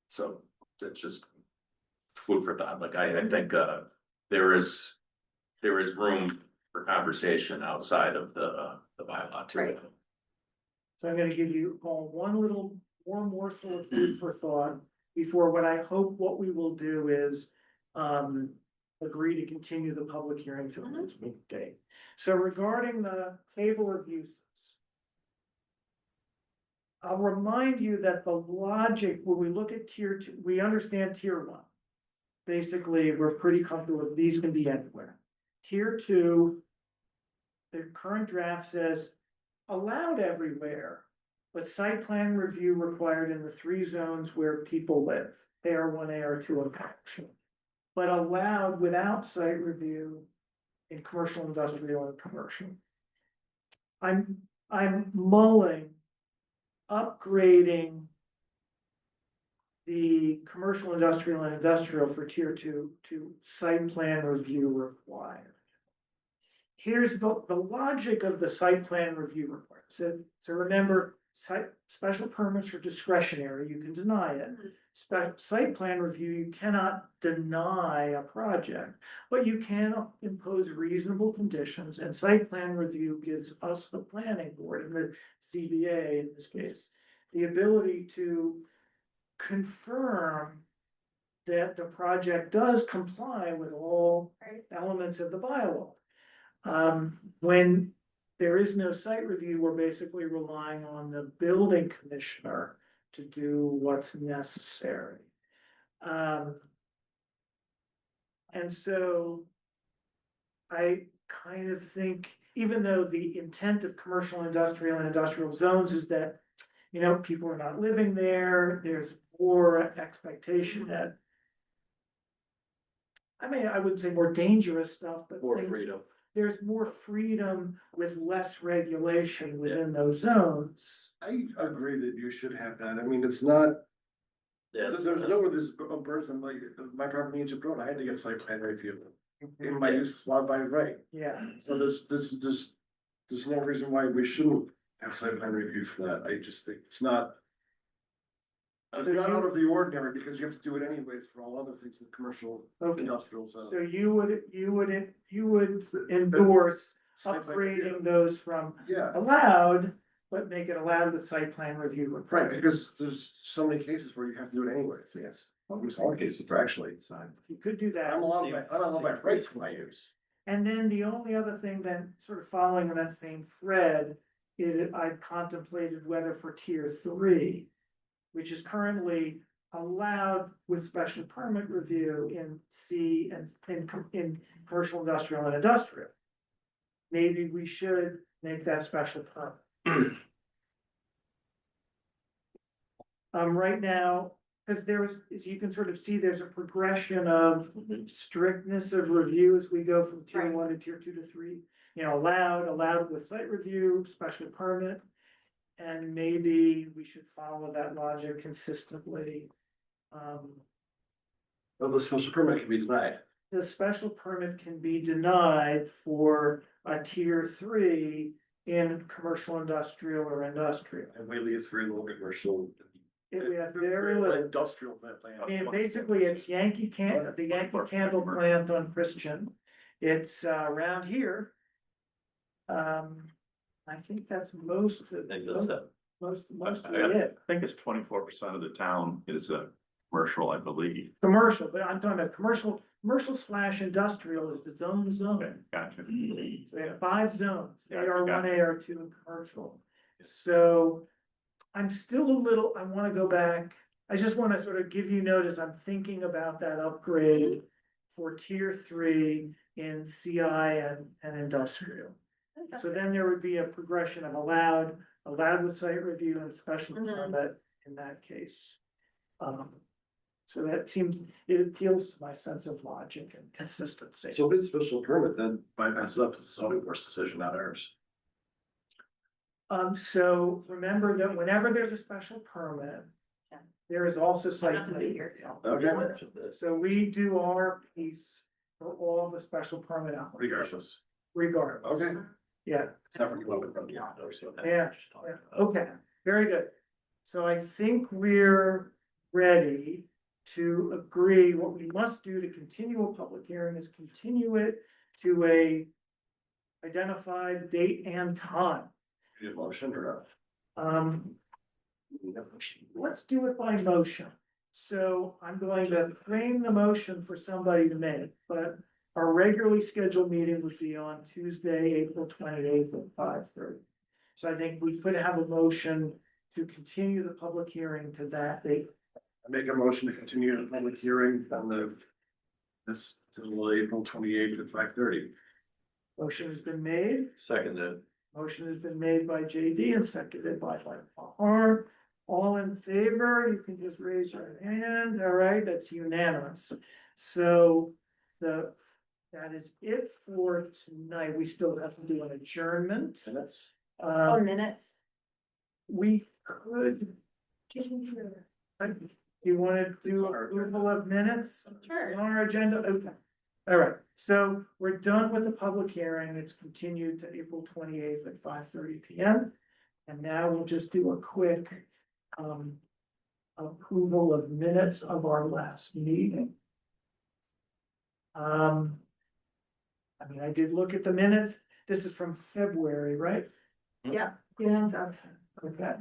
So it's just food for thought, like I think, there is room for conversation outside of the bylaw too. Right. So I'm gonna give you all one little more morsel of food for thought before what we will do is, agree to continue the public hearing till the next meeting date. So regarding the table of uses. I'll remind you that the logic, when we look at tier two, we understand tier one. Basically, we're pretty comfortable with these can be anywhere. Tier two, the current draft says allowed everywhere, but site plan review required in the 3 zones where people live, AR1, AR2, and commercial. But allowed without site review in commercial, industrial, and commercial. I'm mulling upgrading the commercial, industrial, and industrial for tier two to site plan review required. Here's the logic of the site plan review required. So remember, special permits are discretionary, you can deny it. Site plan review, you cannot deny a project, but you can impose reasonable conditions, and site plan review gives us, the planning board, and the CBA in this case, the ability to confirm that the project does comply with all elements of the bylaw. When there is no site review, we're basically relying on the building commissioner to do what's necessary. And so I kind of think, even though the intent of commercial, industrial, and industrial zones is that, you know, people are not living there, there's more expectation that, I mean, I wouldn't say more dangerous stuff, but More things- freedom. there's more freedom with less regulation within those zones. I agree that you should have that. I mean, it's not, Yeah. there's nowhere there's a person like my property in Egypt Road, I had to get site plan review. In my use is allowed by right. Yeah, So there's no reason why we shouldn't have site plan review for that. I just think it's not. It's not out of the ordinary because you have to do it anyways for all other things in commercial, okay, industrial, so. so you would endorse Site plan review. upgrading those from Yeah, allowed, but make it allowed with site plan review. right, required. because there's so many cases where you have to do it anyways, yes. Well, there's all cases, but actually, You could do that. I'm allowed by rights for my use. And then the only other thing then, sort of following on that same thread, is I contemplated whether for tier 3, which is currently allowed with special permit review in C and in commercial, industrial, and industrial. Maybe we should make that special permit. Right now, because there is, as you can sort of see, there's a progression of strictness of review as we go from tier Right. 1 to tier 2 to 3. You know, allowed with site review, special permit. And maybe we should follow that logic consistently. Well, the special permit can be denied. The special permit can be denied for a tier 3 in commercial, industrial, or industrial. And Whately is very little commercial. If we have very little, Industrial plant. I mean, basically, it's the Yankee Candle plant on Christian. It's around here. I think that's most of I think that's it. mostly I it. think it's 24% of the town is commercial, I believe. Commercial, but I'm talking about commercial / industrial is its own Okay, zone. gotcha. So we have 5 zones, Gotcha, AR1, gotcha. AR2, and commercial. So I'm still I wanna go back, I just wanna sort of give you notice, I'm thinking about that upgrade for tier 3 in CI and industrial. So then there would be a progression of allowed with site review and special Mhm. permit in that case. So that seems, it appeals to my sense of logic and consistency. So if it's special permit, then bypasses up to the zoning board's decision, not ours. So remember that whenever there's a special permit, Yeah. there is also site I'm not gonna be here, plan. Okay, So we do our piece for all the special permit applications, regardless. okay. Yeah, It's never going to come down. yeah, okay, very good. So I think we're ready to agree. What we must do to continue a public hearing is continue it to a identified date and time. Need a motion or Let's do it by motion. So I'm going to frame the motion for somebody to make, but our regularly scheduled meeting would be on Tuesday, April 28th at 5:30. So I think we could have a motion to continue the public hearing to that date. I make a motion to continue the public hearing on this till April 28th at 5:30. Motion has been made. Seconded. Motion has been made by JD and seconded by Mike Mahar. All in favor, you can just raise your hand. All right, that's unanimous. So that is it for tonight. We still have to do an adjournment. Minutes? Oh, minutes. We could, you want to It's do on our approval of minutes? Sure. On our agenda, okay. All right, so we're done with the public hearing. It's continued to April 28th at 5:30 PM. And now we'll just do a quick approval of minutes of our last meeting. I mean, I did look at the minutes. This is from February, right? Yeah. Yeah. Okay.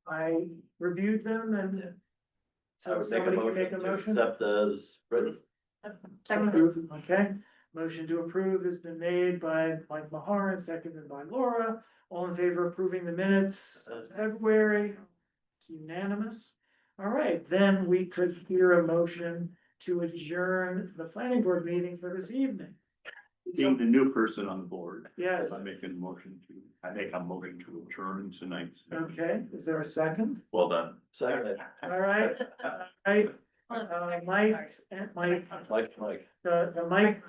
I reviewed them and. I So would make a somebody can motion make a to motion? accept as written. Approve, okay, motion to approve has been made by Mike Mahar and seconded by Laura. All in favor of approving the minutes of February? It's unanimous. All right, then we could hear a motion to adjourn the planning board meeting for this evening. Being the new person on the board. Yes, I make a motion to adjourn tonight's. okay, is there a second? Well done. Seconded. All right, Mike, and Mike, Mike. the Mike,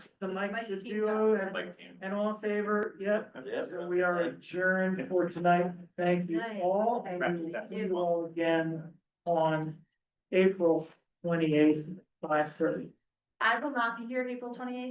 the duo, Mike team. and all in favor, yep. Yeah. So we are adjourned for tonight. Thank you all, and we will see you all again on April 28th, 5:30. I will not be here April 28th.